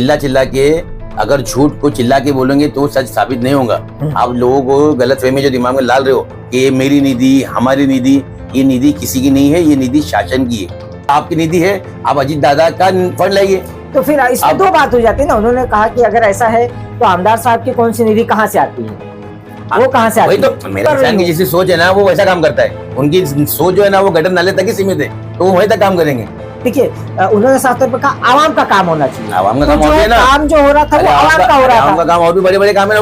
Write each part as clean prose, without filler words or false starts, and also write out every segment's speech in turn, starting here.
चिल्ला चिल्ला के अगर झूठ को चिल्ला के बोलेंगे तो सच साबित नहीं होगा। आप लोगों को गलत फहमी जो दिमाग में डाल रहे हो कि ये मेरी निधि, हमारी निधि, ये निधि किसी की नहीं है, ये निधि शासन की है। आपकी निधि है, आप अजीत दादा का फंड लाइए। तो फिर इसमें दो बात हो जाती है ना। उन्होंने कहा कि अगर ऐसा है तो आमदार साहब की कौन सी निधि कहाँ से आती है, वो कहाँ से आती है? वही तो मेरा इंसान की जैसी सोच है ना, वो वैसा काम करता है। उनकी सोच जो है ना, वो गटर नाले तक ही सीमित है, तो वो वहीं तक काम करेंगे। देखिए, उन्होंने साफ तौर पर कहा आवाम का काम होना चाहिए। आवाम का काम हो गया ना, काम जो हो रहा था वो आवाम का हो रहा था। आवाम का काम और भी बड़े बड़े काम है।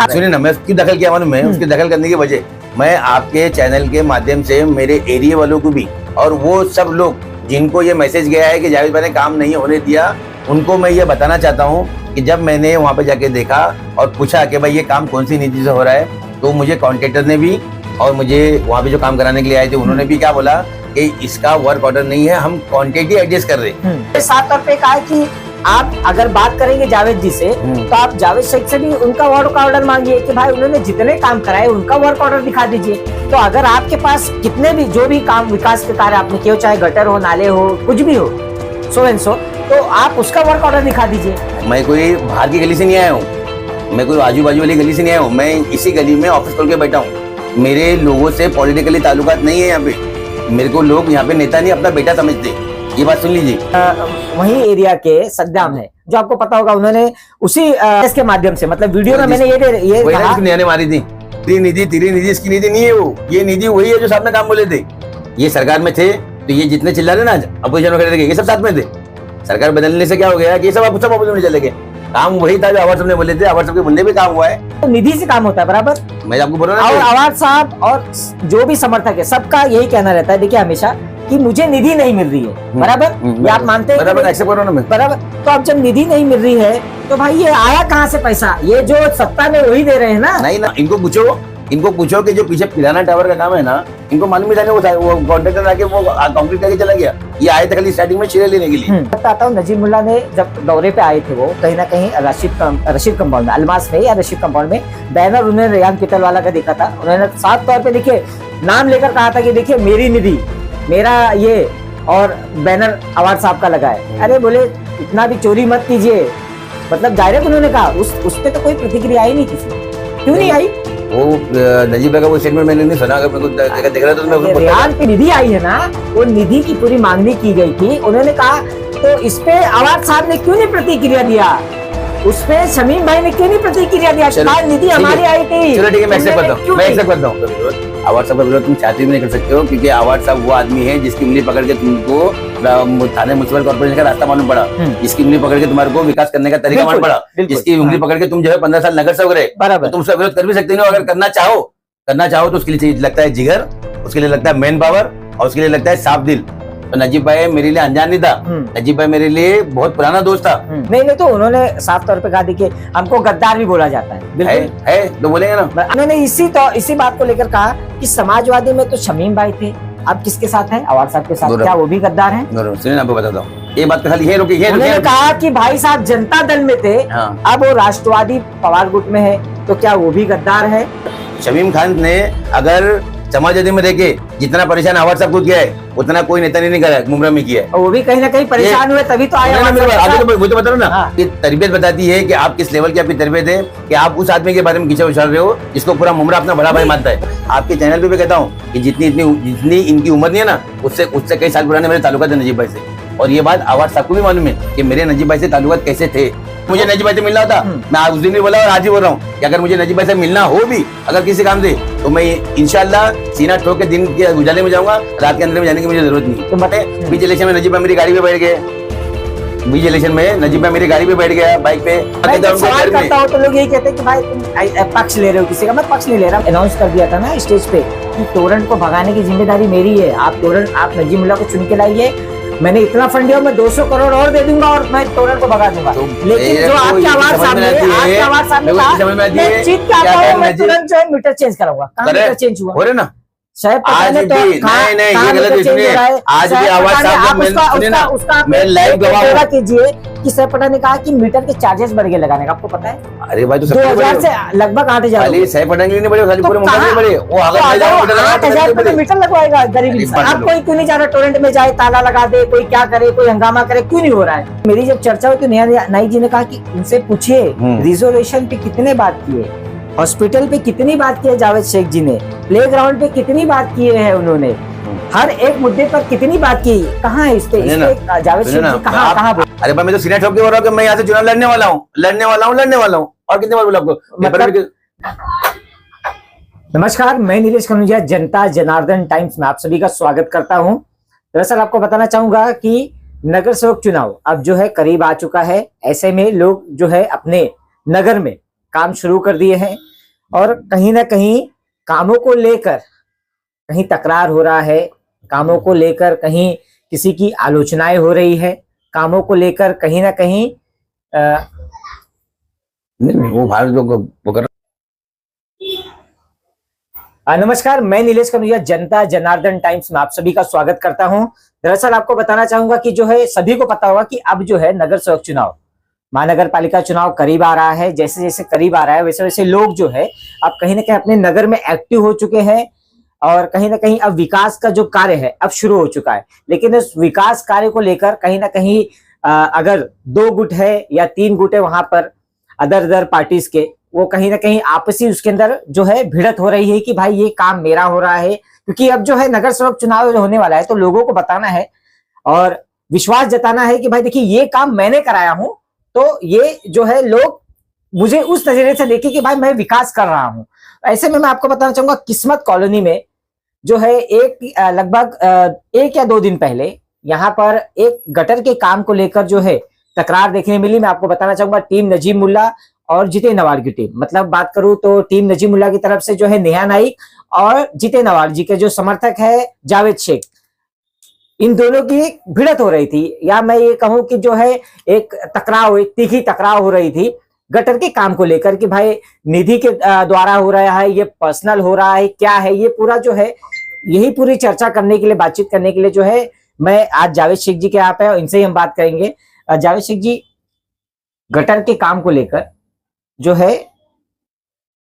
सुनिए ना, मैं उसकी दखल किया मालूम है। उसकी दखल करने की वजह मैं आपके चैनल के माध्यम से मेरे एरिया वालों को भी, और वो सब लोग जिनको ये मैसेज गया है कि जावेद भाई ने काम नहीं होने दिया, उनको मैं ये बताना चाहता हूँ कि जब मैंने वहाँ पे जाके देखा और पूछा कि भाई ये काम कौन सी नीति से हो रहा है, तो मुझे कॉन्ट्रैक्टर ने भी और मुझे वहाँ पे जो काम कराने के लिए आए थे उन्होंने भी क्या बोला कि इसका वर्क ऑर्डर नहीं है, हम क्वांटिटी एडजस्ट कर रहे हैं। साफ तौर पे कहा कि आप अगर बात करेंगे जावेद जी से तो आप जावेद शेख से भी उनका वर्क ऑर्डर मांगिए कि भाई उन्होंने जितने काम कराए उनका वर्क ऑर्डर दिखा दीजिए। तो अगर आपके पास कितने भी जो भी काम विकास के कार्य आपने किए, चाहे गटर हो, नाले हो, कुछ भी हो, सो एंड सो, तो आप उसका वर्क ऑर्डर दिखा दीजिए। मैं कोई बाहर की गली से नहीं आया हूँ, मैं कोई आजू बाजू वाली गली से नहीं आया हूँ। मैं इसी गली में ऑफिस खोल के बैठा हूँ। मेरे लोगों से पॉलिटिकली ताल्लुकात नहीं है यहाँ पे। मेरे को लोग यहाँ पे नेता नहीं, अपना बेटा समझते। ये बात सुन लीजिए। वही एरिया के सद्दाम है, जो आपको पता होगा, उन्होंने उसी इसके माध्यम से, मतलब वीडियो में मैंने ये कहा मारी थी, तेरी निधि इसकी निधि नहीं है। वो ये निधि वही है जो सामने काम बोले थे। ये सरकार में थे तो ये जितने चिल्ला रहे ना अपोजिशन वगैरह, ये सब साथ में थे। सरकार बदलने से क्या हो गया कि ये सब अपोजिशन में चले गए। काम वही था जो आवाज साहब ने बोले थे। आवाज साहब के बोलने पे काम हुआ है। तो निधि से काम होता है बराबर। मैं आपको बोल रहा हूँ। और आवाज साहब और जो भी समर्थक है सबका यही कहना रहता है, देखिए हमेशा, कि मुझे निधि नहीं मिल रही है। बराबर, ये आप मानते हैं? बराबर, एक्सेप्ट करो ना मैं। बराबर। तो अब जब निधि नहीं मिल रही है तो भाई ये आया कहाँ से पैसा? ये जो सत्ता में वही दे रहे हैं ना। नहीं ना, इनको पूछो कि जो पीछे पिराना टावर का काम है ना, इनको मालूम ही था वो कॉन्ट्रैक्टर आके वो कंप्लीट करके चला गया। ये आए थे खाली स्टार्टिंग में शेयर लेने के लिए। बताता हूँ, नजीब मुल्ला ने जब दौरे पे आए थे, वो कहीं ना कहीं रशीद कंपाउंड में, अलमास में या रशीद कंपाउंड में, बैनर उन्होंने रेयान पीतल वाला का देखा था। उन्होंने साफ तौर पे देखिए नाम लेकर कहा था कि देखिए मेरी निधि, मेरा ये, और बैनर आवाज साहब का लगा है। अरे बोले इतना भी चोरी मत कीजिए, मतलब डायरेक्ट उन्होंने कहा। उस पे तो कोई प्रतिक्रिया आई नहीं किसी। क्यों नहीं आई? वो नजीब भाई का वो स्टेटमेंट मैंने नहीं सुना। अगर मेरे को देख रहा तो मैं रेहान की निधि आई है ना, वो निधि की पूरी मांगनी की गई थी। उन्होंने कहा तो इस पे आवाज साहब ने क्यों नहीं प्रतिक्रिया दिया? उस पे शमीम भाई ने क्यों नहीं प्रतिक्रिया दिया? निधि हमारी आई थी। चलो ठीक है, मैं एक्सेप्ट करता हूँ। आवाज साहब का विरोध तुम चाहते भी नहीं कर सकते हो, क्योंकि आवाज साहब वो आदमी है जिसकी उंगली पकड़ के तुमको थाने म्युनिसिपल कॉर्पोरेशन का रास्ता मालूम पड़ा, जिसकी उंगली पकड़ के तुम्हारे को विकास करने का तरीका मालूम पड़ा, जिसकी उंगली पकड़ के तुम जो है 15 साल नगर सेवक रहे, बराबर, तुम उसका विरोध कर भी सकते हो। अगर करना चाहो तो उसके लिए लगता है जिगर, उसके लिए लगता है मैन पावर, और उसके लिए लगता है साफ दिल। तो नजीब भाई मेरे लिए अनजान नहीं था। नजीब भाई मेरे लिए बहुत पुराना दोस्त था। नहीं तो उन्होंने साफ तौर पे कहा, देखिए हमको गद्दार भी बोला जाता है। है तो बोलेंगे ना। उन्होंने इसी बात को लेकर कहा कि समाजवादी में तो शमीम भाई थे, अब किसके साथ है? आवाज साहब के साथ। क्या वो भी गद्दार हैं? सुनिए आपको बताता हूँ, ये बात खाली है। उन्होंने कहा कि भाई साहब जनता दल में थे, अब वो राष्ट्रवादी पवार गुट में है, तो क्या वो भी गद्दार है? शमीम खान ने अगर समाजवादी में देखे जितना परेशान आवाज साहब खुद किया है, उतना कोई नेता नहीं करा, मुमरा में किया है। वो भी कहीं ना कहीं परेशान हुए, तभी तो आया। वो तो बता रहा ना, कि तरबियत बताती है कि आप किस लेवल की आपकी तरबियत है, कि आप उस आदमी के बारे में कीचड़ उछाल रहे हो जिसको पूरा मुमरा अपना बड़ा भाई मानता है। आपके चैनल पे भी कहता हूँ कि जितनी इनकी उम्र नहीं है ना, उससे कई साल पुराने मेरे ताल्लुकात है नजीब भाई से। और ये बात आवाज साहब को भी मालूम है कि मेरे नजीब भाई से ताल्लुकात कैसे थे। मुझे नजीब भाई से मिलना होता, मैं आज उस दिन भी बोला और आज ही बोल रहा हूँ कि अगर मुझे नजीब भाई से मिलना हो भी अगर किसी काम से, तो मैं इंशाल्लाह सीना ठोक के दिन के उजाले में जाऊंगा, रात के अंदर में जाने की मुझे जरूरत नहीं। तो बताए बीच इलेक्शन में नजीब भाई मेरी गाड़ी पे बैठ गए, बीच इलेक्शन में नजीब भाई मेरी गाड़ी पे बैठ गया बाइक पे। सवाल करता हूँ तो लोग यही कहते हैं कि भाई तुम पक्ष ले रहे हो किसी का। मैं पक्ष नहीं ले रहा। अनाउंस कर दिया था ना स्टेज पे कि तोरण को भगाने की जिम्मेदारी मेरी है। आप नजीब मुल्ला को चुन के लाइए, मैंने इतना फंड दिया, मैं 200 करोड़ और दे दूंगा और मैं तोरण को भगा दूंगा। लेकिन जो आपकी आवाज सामने मैं तुरंत जो है मीटर चेंज कराऊंगा। कहाँ मीटर चेंज हुआ? हो रहे ना, शायद पता आज नहीं भी तो नहीं नहीं ये गलत change इसने हो रहा है। आज भी शायद आवाज पता नहीं, साफ आप मैंने उसका सुने ना उसका मैं लाइव गवाह पूरा हूँ। कीजिए कि सैफ पठान ने कहा कि मीटर के चार्जेस बढ़ गए लगाने का, आपको पता है? अरे भाई तो 2000 से लगभग 8000 खाली सैफ पठान के लिए नहीं बढ़े, खाली पूरे मुंबई के लिए बढ़े। वो अगर मैं जाऊँ मीटर लगाने, 8000 तो रुपए मीटर लगवाएगा गरीब अरे इंसान। बात अब लो। कोई क्यों नहीं जा रहा टोरेंट में जाए, ताला लगा दे, कोई क्या करे, कोई हंगामा करे, क्यों नहीं हो रहा है? मेरी जब चर्चा हुई तो नेहा नाइक जी ने कहा कि उनसे पूछिए रिजर्वेशन पे कितने बात किए, हॉस्पिटल पे कितनी बात की है जावेद शेख जी ने, प्लेग्राउंड पे कितनी बात किए हैं उन्होंने, हर एक मुद्दे पर कितनी बात की, कहाँ है इस पे जावेद शेख जी कहाँ? अरे भाई मैं तो सीना ठोक के बोल रहा हूँ कि मैं यहाँ से चुनाव लड़ने वाला हूँ। और कितने बार बोला आपको? मतलब नमस्कार, मैं नीलेश कनुजिया, जनता जनार्दन टाइम्स में आप सभी का स्वागत करता हूं। दरअसल आपको बताना चाहूंगा कि नगर सेवक चुनाव अब जो है करीब आ चुका है। ऐसे में लोग जो है अपने नगर में काम शुरू कर दिए हैं और कहीं ना कहीं कामों को लेकर कहीं तकरार हो रहा है, कामों को लेकर कहीं किसी की आलोचनाएं हो रही है, कामों को लेकर कहीं ना कहीं नहीं वो भारत वो कर। नमस्कार, मैं नीलेश कनुजिया, जनता जनार्दन टाइम्स में आप सभी का स्वागत करता हूं। दरअसल आपको बताना चाहूंगा कि जो है सभी को पता होगा कि अब जो है नगर सेवक चुनाव, महानगर पालिका चुनाव करीब आ रहा है। जैसे जैसे करीब आ रहा है वैसे वैसे लोग जो है अब कहीं ना कहीं अपने नगर में एक्टिव हो चुके हैं और कहीं ना कहीं अब विकास का जो कार्य है अब शुरू हो चुका है। लेकिन इस विकास कार्य को लेकर कहीं ना कहीं अगर 2 गुट है या 3 गुट है वहां पर अदर पार्टीज के, वो कहीं ना कहीं आपसी उसके अंदर जो है भिड़त हो रही है कि भाई ये काम मेरा हो रहा है। क्योंकि अब जो है नगर सेवक चुनाव जो होने वाला है तो लोगों को बताना है और विश्वास जताना है कि भाई देखिए ये काम मैंने कराया हूं, तो ये जो है लोग मुझे उस नजरिए से देखे कि भाई मैं विकास कर रहा हूं। ऐसे में मैं आपको बताना चाहूंगा किस्मत कॉलोनी में जो है लगभग 1 या 2 दिन पहले यहाँ पर एक गटर के काम को लेकर जो है तकरार देखने मिली। मैं आपको बताना चाहूंगा टीम नजीम मुल्ला और जीते नवार की टीम, मतलब बात करूं तो टीम नजीम मुल्ला की तरफ से जो है नेहा नाइक और जीते नवार जी के जो समर्थक है जावेद शेख, इन दोनों की भिड़त हो रही थी, या मैं ये कहूं कि जो है एक टकराव, एक तीखी टकराव हो रही थी गटर के काम को लेकर कि भाई निधि के द्वारा हो रहा है, ये पर्सनल हो रहा है, क्या है ये पूरा जो है, यही पूरी चर्चा करने के लिए, बातचीत करने के लिए जो है मैं आज जावेद शेख जी के यहाँ पे, इनसे ही हम बात करेंगे। जावेद शेख जी, गटर के काम को लेकर जो है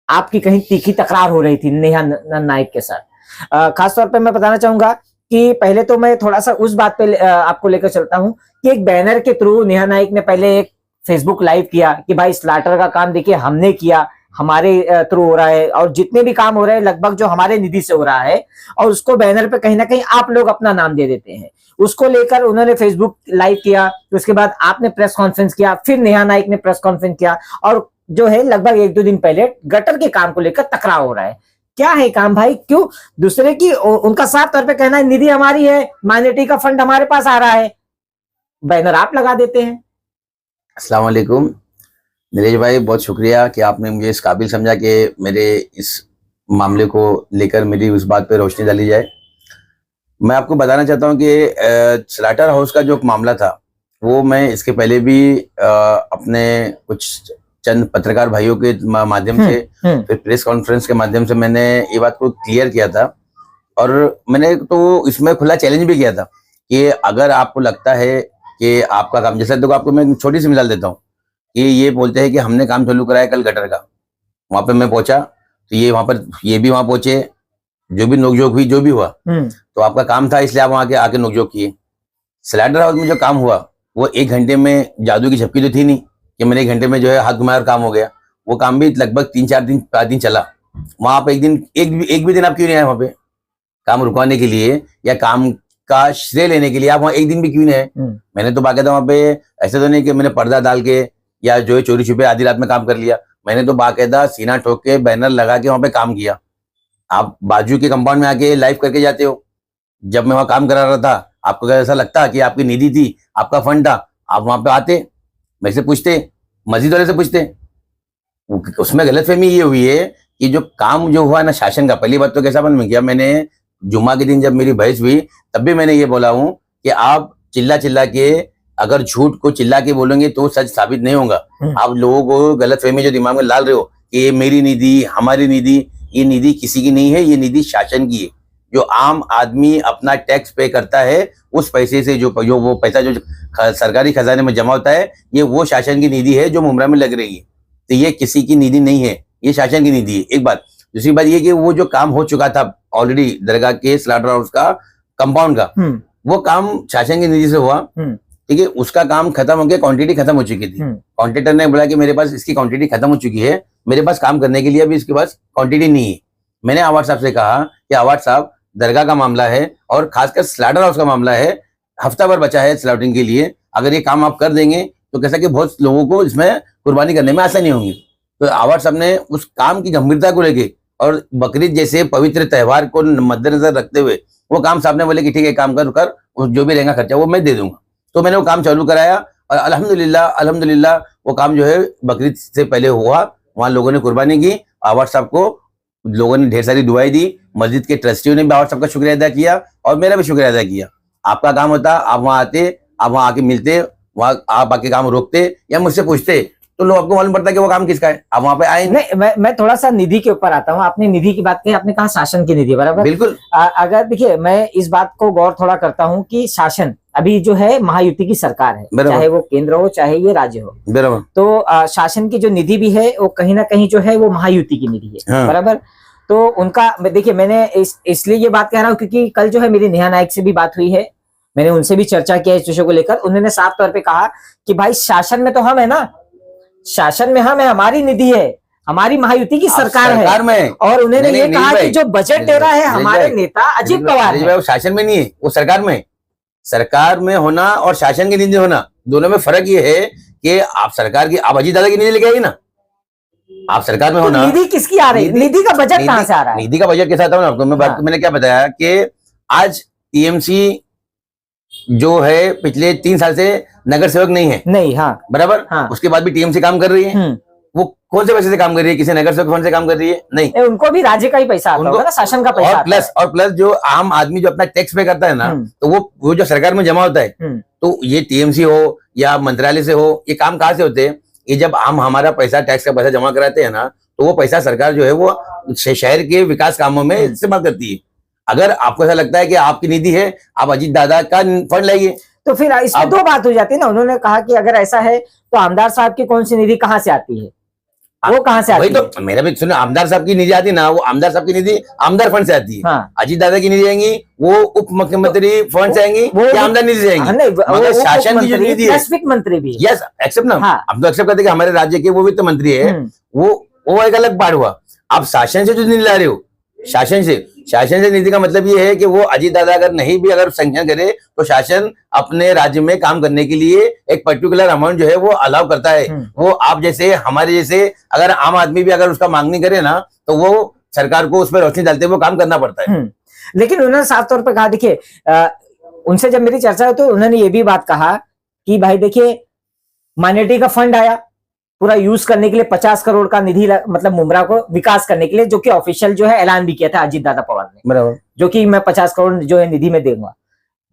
आपकी कहीं तीखी तकरार हो रही थी नेहा नाइक के साथ। खासतौर पे मैं बताना चाहूंगा कि पहले तो मैं थोड़ा सा उस बात पे आपको लेकर चलता हूं कि एक बैनर के थ्रू नेहा नाइक ने पहले एक फेसबुक लाइव किया कि भाई स्लाटर का काम देखिए हमने किया, हमारे थ्रू हो रहा है और जितने भी काम हो रहे हैं लगभग जो हमारे निधि से हो रहा है, और उसको बैनर पे कहीं ना कहीं आप लोग अपना नाम दे देते हैं। उसको लेकर उन्होंने फेसबुक लाइव किया, उसके बाद आपने प्रेस कॉन्फ्रेंस किया, फिर नेहा नाइक ने प्रेस कॉन्फ्रेंस किया और जो है लगभग 1-2 दिन पहले गटर के काम को लेकर टकराव हो रहा है। क्या है काम भाई, क्यों दूसरे की, उनका साफ तौर पे कहना है निधि हमारी है, माइनॉरिटी का फंड हमारे पास आ रहा है, बैनर आप लगा देते हैं। अस्सलाम वालेकुम नीलेश भाई, बहुत शुक्रिया कि आपने मुझे इस काबिल समझा कि मेरे इस मामले को लेकर मेरी उस बात पे रोशनी डाली जाए। मैं आपको बताना चाहता हूं कि स्लाटर हाउस का जो मामला था वो मैं इसके पहले भी अपने कुछ चंद पत्रकार भाइयों के माध्यम से, फिर प्रेस कॉन्फ्रेंस के माध्यम से मैंने ये बात को क्लियर किया था और मैंने तो इसमें खुला चैलेंज भी किया था कि अगर आपको लगता है कि आपका काम, जैसे देखो आपको मैं छोटी सी मिसाल देता हूँ कि ये बोलते हैं कि हमने काम चालू कराया कल गटर का, वहां पे मैं पहुंचा तो ये वहां पर, ये भी वहां पहुंचे, जो भी नोकझोंक हुई, जो भी हुआ, तो आपका काम था इसलिए आप वहां के आके नोकझोंक किए। स्लाइडर हाउस में जो काम हुआ वो 1 घंटे में, जादू की झपकी तो थी नहीं कि मैंने 1 घंटे में जो है हाथ घुमाया और काम हो गया। वो काम भी लगभग 3-4 दिन 5 दिन चला। वहां पे एक भी दिन आप क्यों नहीं आए वहां पे काम रुकवाने के लिए या काम का श्रेय लेने के लिए? आप वहां एक दिन भी क्यों नहीं आए? मैंने तो बाकायदा वहां पे, ऐसे तो नहीं कि मैंने पर्दा डाल के या जो है चोरी छुपे आधी रात में काम कर लिया, मैंने तो बाकायदा सीना ठोक के बैनर लगा के वहां पे काम किया। आप बाजू के कंपाउंड में आके लाइव करके जाते हो। जब मैं वहां काम करा रहा था आपको ऐसा लगता कि आपकी निधि थी, आपका फंड था, आप वहां पे आते, मेरे से पूछते, मस्जिद वाले से पूछते। उसमें गलतफहमी ये हुई है कि जो काम जो हुआ ना शासन का, पहली बात तो कैसा बन किया मैंने, जुम्मा के दिन जब मेरी बहस हुई तब भी मैंने ये बोला हूं कि आप चिल्ला चिल्ला के अगर झूठ को चिल्ला के बोलेंगे तो सच साबित नहीं होगा। आप लोगों को गलतफहमी जो दिमाग में डाल रहे हो कि ये मेरी निधि, हमारी निधि, ये निधि किसी की नहीं है, ये निधि शासन की है। जो आम आदमी अपना टैक्स पे करता है, उस पैसे से जो वो पैसा जो सरकारी खजाने में जमा होता है, ये वो शासन की निधि है जो मुमरा में लग रही है। तो ये किसी की निधि नहीं है, ये शासन की निधि है, एक बात। दूसरी बात ये कि वो जो काम हो चुका था ऑलरेडी दरगाह के स्लॉटर हाउस का कंपाउंड का, वो काम शासन की निधि से हुआ, ठीक है। उसका काम खत्म हो गया, क्वांटिटी खत्म हो चुकी थी। कॉन्ट्रेक्टर ने बोला कि मेरे पास इसकी क्वांटिटी खत्म हो चुकी है, मेरे पास काम करने के लिए अभी इसके पास क्वांटिटी नहीं है। मैंने आवाज साहब से कहा कि आवाज साहब, दरगाह का मामला है और खासकर स्लॉटर हाउस का मामला है, हफ्ता भर बचा है स्लॉटिंग के लिए, अगर ये काम आप कर देंगे तो कैसा कि बहुत लोगों को इसमें कुर्बानी करने में आसानी होगी। तो आवाज साहब ने उस काम की गंभीरता को लेके और बकरीद जैसे पवित्र त्योहार को मद्देनजर रखते हुए वो काम साहब ने बोले कि ठीक है, काम कर, जो भी रहेगा खर्चा वो मैं दे दूंगा। तो मैंने वो काम चालू कराया और अल्हम्दुलिल्लाह वो काम जो है बकरीद से पहले हुआ। वहां लोगों ने कुर्बानी की, आवाज साहब को लोगों ने ढेर सारी दुआएं दी, मस्जिद के ट्रस्टियों ने भी आवाज साहब का शुक्रिया अदा किया और मेरा भी शुक्रिया अदा किया। आपका काम होता, आप वहां आते, आप वहां आके मिलते, वहां आप आके काम रोकते या मुझसे पूछते तो लोग आपको मालूम पड़ता कि वो काम किसका है, आप वहां पे आए नहीं। मैं थोड़ा सा निधि के ऊपर आता हूँ। आपने निधि की बात की, आपने कहा शासन की निधि, बराबर, बिल्कुल। अगर देखिए मैं इस बात को गौर थोड़ा करता हूँ कि शासन अभी जो है महायुति की सरकार है, चाहे वो केंद्र हो चाहे ये राज्य हो, बराबर। तो शासन की जो निधि भी है वो कहीं ना कहीं जो है वो महायुति की निधि है, हाँ। बराबर। तो उनका देखिए मैंने इसलिए ये बात कह रहा हूँ क्योंकि कल जो है मेरी नेहा नायक से भी बात हुई है, मैंने उनसे भी चर्चा किया इस विषय को लेकर। उन्होंने साफ तौर पे कहा कि भाई शासन में तो हम है ना, शासन में हम है, हमारी निधि है, हमारी महायुति की सरकार है में। और उन्होंने ये कहा कि जो बजट दे रहा है हमारे नेता अजीत पवार है। वो शासन में नहीं है, वो सरकार में। सरकार में होना और शासन की निधि होना, दोनों में फर्क ये है कि आप सरकार की, आप अजीत दादा की निधि लेके आइए ना, आप सरकार में होना। निधि किसकी आ रही है? निधि का बजट कहां से आ रहा है? निधि का बजट के साथ हूं ना आपको मैं बात, मैंने क्या बताया कि आज टीएमसी जो है पिछले 3 साल से नगर सेवक नहीं है, नहीं, हाँ, बराबर, हाँ। उसके बाद भी टीएमसी काम कर रही है। वो कौन से पैसे से काम कर रही है? किसी नगर सेवक फंड से काम कर रही है? नहीं, उनको भी राज्य का ही पैसा आता होगा ना, शासन का पैसा। और प्लस जो आम आदमी जो अपना टैक्स पे करता है ना, तो वो जो सरकार में जमा होता है, तो ये टीएमसी हो या मंत्रालय से हो, ये काम कहाँ से होते हैं? ये जब हम हमारा पैसा, टैक्स का पैसा जमा कराते हैं ना, तो वो पैसा सरकार जो है वो शहर के विकास कामों में इस्तेमाल करती है। अगर आपको ऐसा लगता है कि आपकी निधि है, आप अजीत दादा का फंड लाइए, तो फिर इसमें 2 बात हो जाती है ना। उन्होंने कहा कि अगर ऐसा है तो आमदार साहब की कौन सी निधि कहाँ से आती है, वो कहाँ से आती है? तो मेरा भी सुनो, आमदार साहब की निधि आती है ना, वो आमदार साहब की निधि आमदार फंड से आती है। हाँ। अजीत दादा की निधि आएंगी वो उप मुख्यमंत्री फंड से आएंगी या आमदार निधि से आएंगी? मगर शासन की जो निधि है, वित्त मंत्री भी, यस एक्सेप्ट ना, हाँ। हम तो एक्सेप्ट करते कि हमारे राज्य के वो वित्त मंत्री है, वो एक अलग पार्ट हुआ। आप शासन से जो निधि ला रहे हो, शासन से निधि का मतलब ये है कि वो अजीत दादा अगर नहीं भी अगर संख्या करे तो शासन अपने राज्य में काम करने के लिए एक पर्टिकुलर अमाउंट जो है वो अलाउ करता है। वो आप जैसे हमारे जैसे अगर आम आदमी भी अगर उसका मांगनी करे ना, तो वो सरकार को उस पर रोशनी डालते हुए काम करना पड़ता है। लेकिन उन्होंने साफ तौर पर कहा, देखिए उनसे जब मेरी चर्चा हुई तो उन्होंने ये भी बात कहा कि भाई देखिए माइनॉरिटी का फंड आया पूरा यूज करने के लिए, 50 करोड़ का निधि, मतलब मुमरा को विकास करने के लिए, जो कि ऑफिशियल जो है ऐलान भी किया था अजीत दादा पवार ने, बराबर, जो कि मैं 50 करोड़ जो है निधि में दूंगा।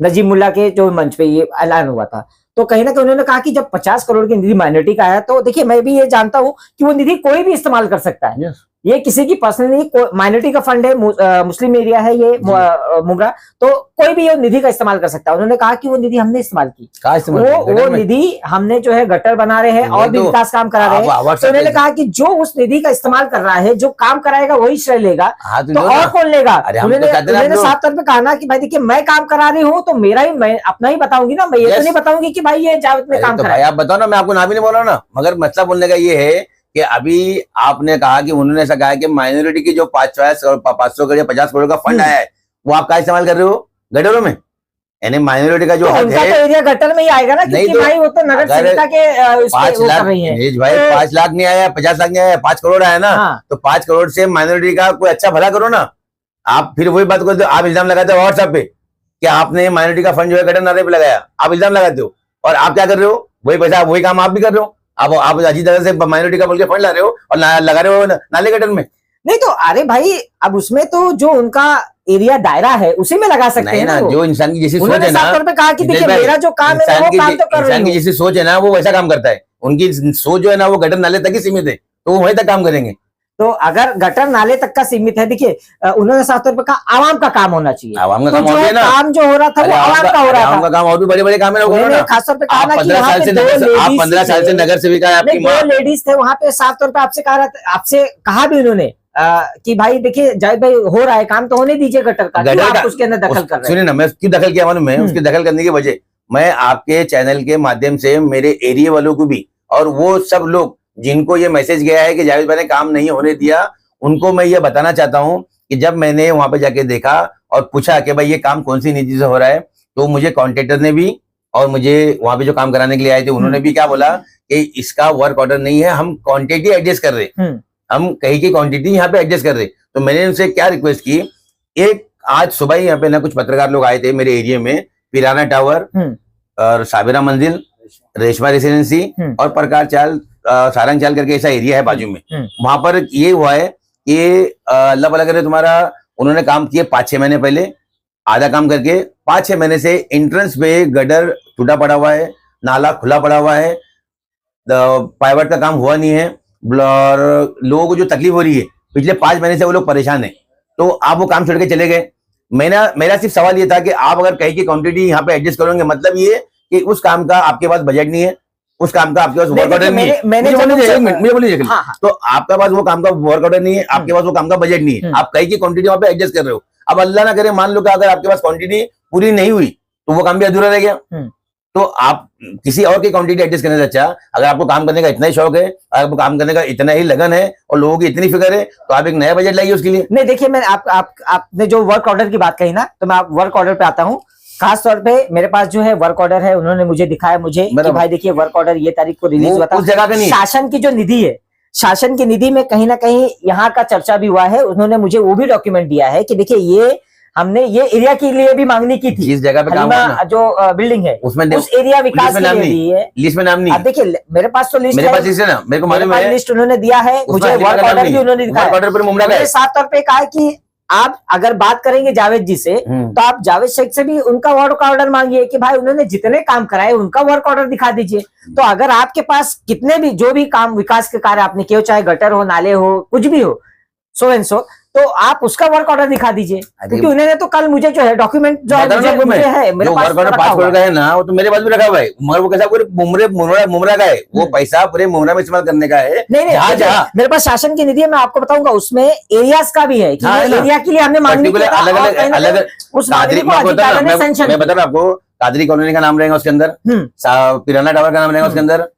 नजीब मुल्ला के जो मंच पे ये ऐलान हुआ था, तो कहीं ना कहीं उन्होंने कहा कि जब 50 करोड़ की निधि माइनॉरिटी का आया, तो देखिए मैं भी ये जानता हूं कि वो निधि कोई भी इस्तेमाल कर सकता है। ये किसी की पर्सनल नहीं, माइनॉरिटी का फंड है, मुस्लिम एरिया है ये मुमरा, तो कोई भी ये निधि का इस्तेमाल कर सकता है। उन्होंने कहा कि वो निधि हमने इस्तेमाल की, वो निधि हमने जो है गटर बना रहे हैं और भी विकास काम करा रहे हैं। तो उन्होंने कहा कि जो उस निधि का इस्तेमाल कर रहा है, जो काम कराएगा वही श्रेय लेगा, तो और कौन लेगा? उन्होंने साफ तौर पर कहा ना कि भाई देखिए मैं काम करा रही हूँ तो मेरा ही, मैं अपना ही बताऊंगी ना, मैं ये तो नहीं बताऊंगी कि भाई ये जावेद में काम कराया। आप बताओ ना, मैं आपको ना भी नहीं बोला ना, मगर मतलब बोलने का ये है कि अभी आपने कहा कि उन्होंने ऐसा कहा कि माइनॉरिटी की जो 500 करोड़ या 50 करोड़ का फंड आया है, वो आप क्या इस्तेमाल कर रहे हो? गटरों में, यानी माइनॉरिटी का जो हक है, तो एरिया गटर में ही आएगा ना, क्योंकि भाई वो तो नगर सेविका के 5 लाख भाई 5 लाख नहीं आया, 50 लाख नहीं आया, 5 करोड़ आया ना। तो 5 करोड़ से माइनॉरिटी का कोई अच्छा भला करो ना। आप फिर वही बात करते हो, आप इल्जाम लगाते हो व्हाट्सएप पे कि आपने माइनॉरिटी का फंड जो है गटर नाले पे लगाया, आप इल्जाम लगाते हो, और आप क्या कर रहे हो? वही पैसा, वही काम आप भी कर रहे हो। आप अजीत दादा से माइनॉरिटी का बोल के फंड ला रहे हो और लगा रहे हो नाले गटर में। नहीं तो अरे भाई, अब उसमें तो जो उनका एरिया दायरा है उसी में लगा सकते हैं ना। जो इंसान की जैसी सोच है ना, कहा कि देखिए मेरा जो काम है वो काम तो कर रही हूं। इंसान की जैसी सोच है ना, वो वैसा काम करता है। उनकी सोच जो है ना वो गटर नाले तक ही सीमित है, तो वो वहीं तक काम करेंगे। तो अगर गटर नाले तक का सीमित है, देखिए उन्होंने साफ तौर पर कहा आवाम का काम होना चाहिए। आवाम का तो काम और भी है ना, काम जो हो रहा था वो आवाम का हो रहा आवाम था। का काम और भी बड़े बड़े काम है उन्होंने खासतौर पे कहा ना कि वहाँ पे दो आप लेडीज 15 साल से नगर सेविका है आपकी दो माँ। लेडीज थे वहाँ पे, साफ तौर पे आपसे कहा भी उन्होंने कि भाई देखिए जाहिद भाई हो रहा है काम तो होने दीजिए गटर का, क्यों आप उसके अंदर दखल कर रहे हैं। सुनिए ना, मैं उसकी दखल किया मालूम है, उसकी दखल करने की वजह मैं आपके चैनल के माध्यम से मेरे एरिया वालों को भी, और वो सब लोग जिनको ये मैसेज गया है कि जावेद भाई ने काम नहीं होने दिया, उनको मैं ये बताना चाहता हूँ कि जब मैंने वहां पे जाके देखा और पूछा कि भाई ये काम कौन सी नीति से हो रहा है, तो मुझे कॉन्ट्रेक्टर ने भी और मुझे वहां पे जो काम कराने के लिए आए थे उन्होंने भी क्या बोला कि इसका वर्क ऑर्डर नहीं है, हम क्वांटिटी एडजस्ट कर रहे, हम कहीं की क्वांटिटी यहाँ पे एडजस्ट कर रहे। तो मैंने उनसे क्या रिक्वेस्ट की, एक आज सुबह ही यहाँ पे ना कुछ पत्रकार लोग आए थे मेरे एरिया में, पिराना टावर और साबिरा मंजिल, रेशमा रेसिडेंसी और प्रकार चाल सारंग चाल करके ऐसा एरिया है बाजू में, वहां पर ये हुआ है कि अल्लाह भला करे तुम्हारा, उन्होंने काम किए 5-6 महीने पहले, आधा काम करके 5-6 महीने से एंट्रेंस पे गडर टूटा पड़ा हुआ है, नाला खुला पड़ा हुआ है, पाइवट का काम हुआ नहीं है, और लोगों को जो तकलीफ हो रही है पिछले 5 महीने से वो लोग परेशान है। तो आप वो काम छोड़ के चले गए। मेरा सिर्फ सवाल ये था कि आप अगर कहीं की क्वांटिटी यहाँ पे एडजस्ट करोगे, मतलब ये कि उस काम का आपके पास बजट नहीं है, उस काम का आपके पास वर्क ऑर्डर नहीं है, मुझे बोलिए, तो आपका पास वो काम का वर्क ऑर्डर नहीं है, आपके पास वो काम का बजट नहीं है, आप कहीं की क्वांटिटी वहां पे एडजस्ट कर रहे हो। अब अल्लाह ना करे मान लो कि अगर आपके पास क्वांटिटी पूरी नहीं हुई तो वो काम भी अधूरा रह गया। तो आप किसी और की क्वांटिटी एडजस्ट करने से अच्छा, अगर आपको काम करने का इतना ही शौक है, अगर आपको काम करने का इतना ही लगन है और लोगों की इतनी फिक्र है, तो आप एक नया बजट लाइए उसके लिए। नहीं देखिए, मैं आपने जो वर्क ऑर्डर की बात कही ना, तो मैं वर्क ऑर्डर पे आता हूँ। खास तौर पे मेरे पास जो है वर्क ऑर्डर है, उन्होंने मुझे दिखाया मुझे कि भाई देखिए वर्क ऑर्डर ये तारीख को रिलीज हुआ था। उस जगह का नहीं, शासन की जो निधि है, शासन की निधि में कहीं ना कहीं यहाँ का चर्चा भी हुआ है, उन्होंने मुझे वो भी डॉक्यूमेंट दिया है कि देखिए ये हमने ये एरिया के लिए भी मांगनी की थी, जिस जगह पे काम जो बिल्डिंग है उसमें उस एरिया विकास के लिए दी है, लिस्ट में नाम नहीं। अब देखिए मेरे पास तो लिस्ट मेरे पास लिस्ट है ना, मेरे को मालूम है लिस्ट उन्होंने दिया है, मुझे वर्क ऑर्डर भी उन्होंने दिखाया। साफ तौर पे कहा कि आप अगर बात करेंगे जावेद जी से, तो आप जावेद शेख से भी उनका वर्क ऑर्डर मांगिए कि भाई उन्होंने जितने काम कराए उनका वर्क ऑर्डर दिखा दीजिए। तो अगर आपके पास कितने भी जो भी काम विकास के कार्य आपने किए, चाहे गटर हो, नाले हो, कुछ भी हो, सो एंड सो, तो आप उसका वर्क ऑर्डर दिखा दीजिए, क्योंकि उन्होंने तो कल मुझे जो है डॉक्यूमेंट जो है मुझे है मेरे पास वर्क ऑर्डर 5 करोड़ का है ना, वो तो मेरे पास भी रखा हुआ है, मगर वो कैसा पूरे मुमरा का है, वो पैसा पूरे मुमरा में इस्तेमाल करने का है। नहीं मेरे पास शासन की निधि है, मैं आपको बताऊंगा, उसमें एरियाज का भी है कि एरिया के लिए हमने मांगनी की अलग उस नागरिक को अधिकारियों ने सैंक्शन। मैं बता रहा हूँ आपको, कादरी कॉलोनी का नाम रहेगा उसके अंदर, पिराना टावर का नाम रहेगा उसके अंदर,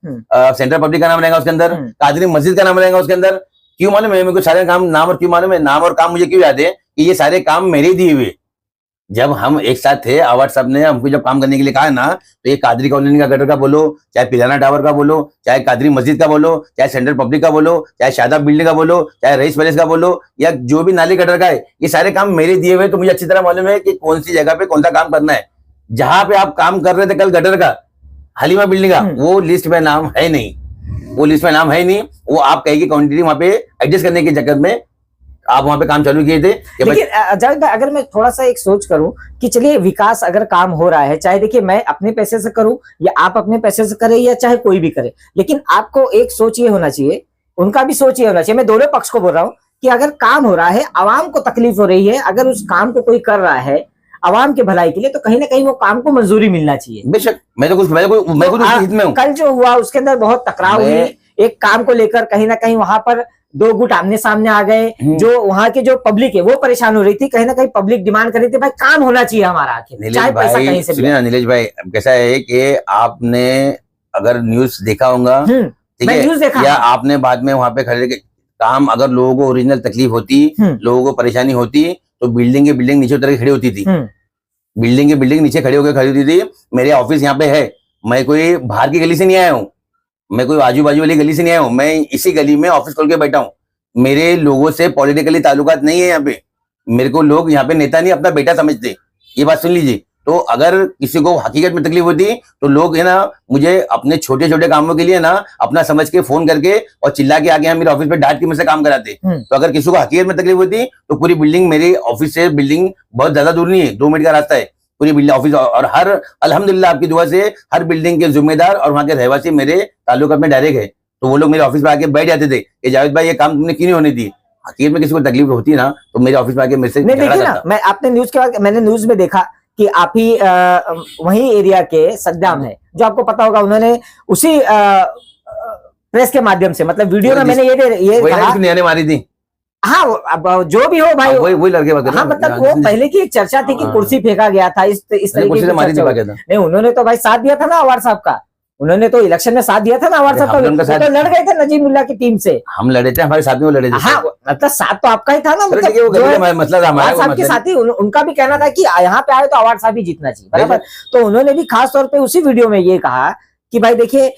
सेंट्रल पब्लिक का नाम रहेगा उसके अंदर, कादरी मस्जिद का नाम रहेगा उसके अंदर। क्यों मालूम है मेरे को सारे काम नाम, और क्यों मालूम है नाम और काम मुझे क्यों याद है कि ये सारे काम मेरे दिए हुए। जब हम एक साथ थे, आवाज साहब ने हमको जब काम करने के लिए कहा ना, तो ये कादरी कॉलोनी का गटर का बोलो, चाहे पिराना टावर का बोलो, चाहे कादरी मस्जिद का बोलो, चाहे सेंट्रल पब्लिक का बोलो, चाहे शादाब बिल्डिंग का बोलो, चाहे रईस पैलेस का बोलो, या जो भी नाली गटर का है, ये सारे काम मेरे दिए हुए। तो मुझे अच्छी तरह मालूम है कि कौन सी जगह पे कौन सा काम करना है। जहां पे आप काम कर रहे थे कल गटर का, हलीमा बिल्डिंग का, वो लिस्ट में नाम है नहीं, वो लिस्ट में नाम है नहीं, वो आप कहेगी क्वांटिटी वहां पे एडजस्ट करने के चक्कर में आप वहां पे काम चालू किए थे। लेकिन जावेद भाई, अगर मैं थोड़ा सा एक सोच करूं कि चलिए विकास अगर काम हो रहा है, चाहे देखिए मैं अपने पैसे से करूं या आप अपने पैसे से करें या चाहे कोई भी करे, लेकिन आपको एक सोच ये होना चाहिए, उनका भी सोच ये होना चाहिए। मैं दोनों पक्ष को बोल रहा हूँ कि अगर काम हो रहा है, आवाम को तकलीफ हो रही है, अगर उस काम को कोई कर रहा है आवाम के भलाई के लिए, तो कहीं ना कहीं वो काम को मंजूरी मिलना चाहिए। बेशक, मैं तो हित में हूं। कल जो हुआ उसके अंदर बहुत टकराव हुई, एक काम को लेकर कहीं ना कहीं वहां पर दो गुट आमने सामने आ गए। जो वहां की जो पब्लिक है वो परेशान हो रही थी, कहीं ना कहीं पब्लिक डिमांड कर रही थी भाई काम होना चाहिए हमारा, आखिर चाहे पैसा कहीं से। सुनिए ना नीलेश भाई, कैसा है कि आपने अगर न्यूज देखा होगा, ठीक है, या आपने बाद में वहां पे खड़े काम, अगर लोगों को ओरिजिनल तकलीफ होती, लोगों को परेशानी होती, तो बिल्डिंग की बिल्डिंग नीचे उतर के खड़ी होती थी, बिल्डिंग की बिल्डिंग नीचे खड़ी होकर खड़ी होती थी। मेरे ऑफिस यहाँ पे है, मैं कोई बाहर की गली से नहीं आया हूँ, मैं कोई आजू बाजू वाली गली से नहीं आया हूँ, मैं इसी गली में ऑफिस खोल के बैठा हूँ। मेरे लोगों से पॉलिटिकली ताल्लुकात नहीं है यहाँ पे, मेरे को लोग यहाँ पे नेता नहीं अपना बेटा समझते, ये बात सुन लीजिए। तो अगर किसी को हकीकत में तकलीफ होती तो लोग है ना मुझे अपने छोटे छोटे कामों के लिए ना अपना समझ के फोन करके और चिल्ला के आके यहाँ मेरे ऑफिस पे डांट के मुझसे काम कराते। तो अगर किसी को हकीकत में तकलीफ होती तो पूरी बिल्डिंग, मेरी ऑफिस से बिल्डिंग बहुत ज्यादा दूर नहीं है, 2 मिनट का रास्ता है पूरी बिल्डिंग ऑफिस, और हर अल्हम्दुलिल्लाह आपकी दुआ से हर बिल्डिंग के जिम्मेदार और वहां के रहवासी मेरे ताल्लुकात में डायरेक्ट है। तो वो लोग मेरे ऑफिस में आके बैठ जाते थे कि जावेद भाई ये काम तुमने क्यों नहीं होने दी। हकीकत में किसी को तकलीफ होती ना तो मेरे ऑफिस में आके मेरे से नहीं झगड़ा देखिए ना, करता। मैं आपने न्यूज के बाद मैंने न्यूज में देखा कि आप ही वही एरिया के सद्दाम है, जो आपको पता होगा, उन्होंने उसी प्रेस के माध्यम से, मतलब वीडियो में मैंने ये वही कहा, जिसको नियाने मारी थी। हाँ अब जो भी हो भाई, वही लड़के बात कर रहा हाँ हूँ। मतलब वो पहले की एक चर्चा थी कि हाँ। कुर्सी फेंका गया था, इस तरीके कुर्सी की से मारी थी चर्चा हुई। बाकायदा। नहीं, उन्होंने तो भाई साथ दिया था ना अवार साहब का, उन्होंने तो इलेक्शन में साथ दिया था ना अवार साहब हमने उनका का, साथ- वो तो लड़ गए थे नजीमुल्लाह की टीम से। हम लड़े थे, हमारे साथ में वो लड़े थे। हाँ मतलब साथ तो आपका ही था ना, चलो मतलब ठीक है, वो जो कभी है, हमारा मसला था, हमारा अवार वो साहब के मसला साथ ही उनका भी कहना था कि यहाँ पे आए तो अवार साहब ही जीतना चाहिए, बराबर। तो उन्होंने भी खास तौर पे उसी वीडियो में ये कहा कि भाई देखिए,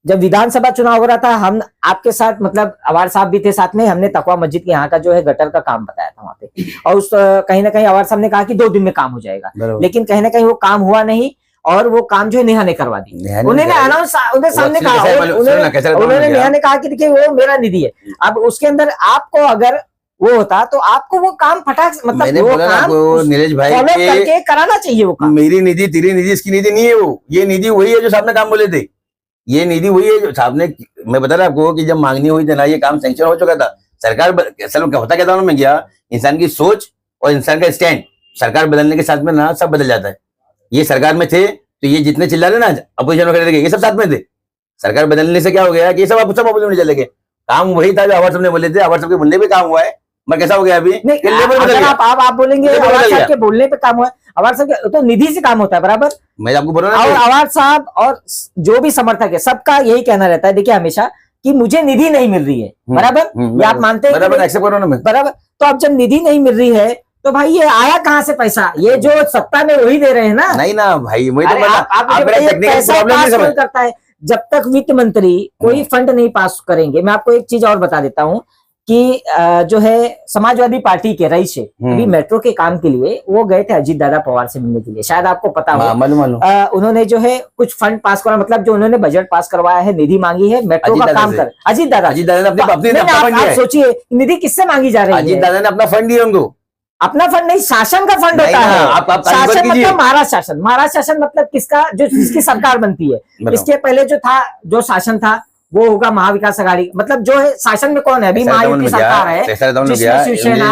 जब विधानसभा चुनाव हो रहा था, हम आपके साथ, मतलब अवार साहब भी थे साथ में, हमने तकवा मस्जिद के यहाँ का जो है गटर का काम बताया था वहां पे, और उस कहीं ना कहीं अवार साहब ने कहा कि 2 दिन में काम हो जाएगा, बराबर। लेकिन कहीं ना कहीं वो काम हुआ नहीं, और वो काम जो है नेहा ने करवा दी। नेहा ने उन्होंने करवा दी। अनाउंस, उनके सामने वो कहा, कैसा है मालूम- सुनो ना, कैसा रहता उन्होंने मालूम नेहा क्या? ने कहा कि देखिए वो मेरा निधि है, अब उसके अंदर आपको अगर वो होता तो आपको वो काम फटाक, मतलब मैंने वो बोला ना काम आपको नीलेश भाई फॉलो कि करके कराना चाहिए वो काम। मेरी निधि तेरी निधि इसकी निधि नहीं है, वो ये निधि वही है जो साहब ने काम बोले थे। ये निधि वही है जो साहब ने, मैं बता रहा आपको कि जब मांगनी हुई थी ना, ये काम सैंक्शन हो चुका था। सरकार असल में होता क्या था मैं गया, इंसान की सोच और इंसान का स्टैंड, सरकार बदलने के साथ में ना सब बदल जाता है। ये सरकार में थे तो ये जितने चिल्ला रहे ना अपोजिशन में खड़े थे, ये सब साथ में थे। सरकार बदलने से क्या हो गया कि ये सब अपोजिशन में चले गए। काम वही था जो अवार साहब ने बोले थे, अवार साहब के बोलने पे काम हुआ है। मगर कैसा हो गया अभी नहीं, कि लेबर बदल अगर गया। आप बोलेंगे लेबर अवार बदल साहब गया। के बोलने पे काम हुआ है, अवार साहब के तो निधि से काम होता है, बराबर। मैं आपको बोल रहा और हूं ना अवार साहब और जो भी समर्थक है, सबका यही कहना रहता है, देखिए हमेशा, कि मुझे निधि नहीं मिल रही है, बराबर। ये आप मानते हैं कि बराबर, नहीं? एक्सेप्ट करो ना मैं। बराबर। तो अब जब निधि नहीं मिल रही है तो भाई ये आया कहाँ से पैसा? ये जो सत्ता में वही दे रहे हैं ना। नहीं ना भाई, वही तो अरे बोला, आप मुझे आप मेरा बताइए, टेक्निकल पैसा प्रॉब्लम पास नहीं कौन समझ। करता है? जब तक वित्त मंत्री कोई फंड नहीं पास करेंगे। मैं आपको एक चीज और बता देता हूँ कि जो है समाजवादी पार्टी के रईस है, अभी मेट्रो के काम के लिए वो गए थे अजीत दादा पवार से मिलने के लिए, शायद आपको पता हो। मालूम। उन्होंने जो है कुछ फंड पास करा, मतलब जो उन्होंने बजट पास करवाया है, निधि मांगी है मेट्रो अजीत का दादा काम से। कर, अजीत दादा अजीत दादा ने अपने नहीं, अपना फंड दिया आप है। सोचिए निधि किससे मांगी जा रही अजीत है? दादा ने अपना फंड दिया उनको। अपना फंड नहीं, शासन का फंड नहीं होता ना, है। आप तारीफ शासन कीजिए। मतलब महाराष्ट्र शासन। महाराष्ट्र शासन मतलब किसका? जो जिसकी सरकार बनती है। बताओ। इसके पहले जो था, जो शासन था, वो होगा महाविकास आघाड़ी। मतलब जो है शासन में कौन है अभी? महायुति सरकार है, जिसमें शिवसेना,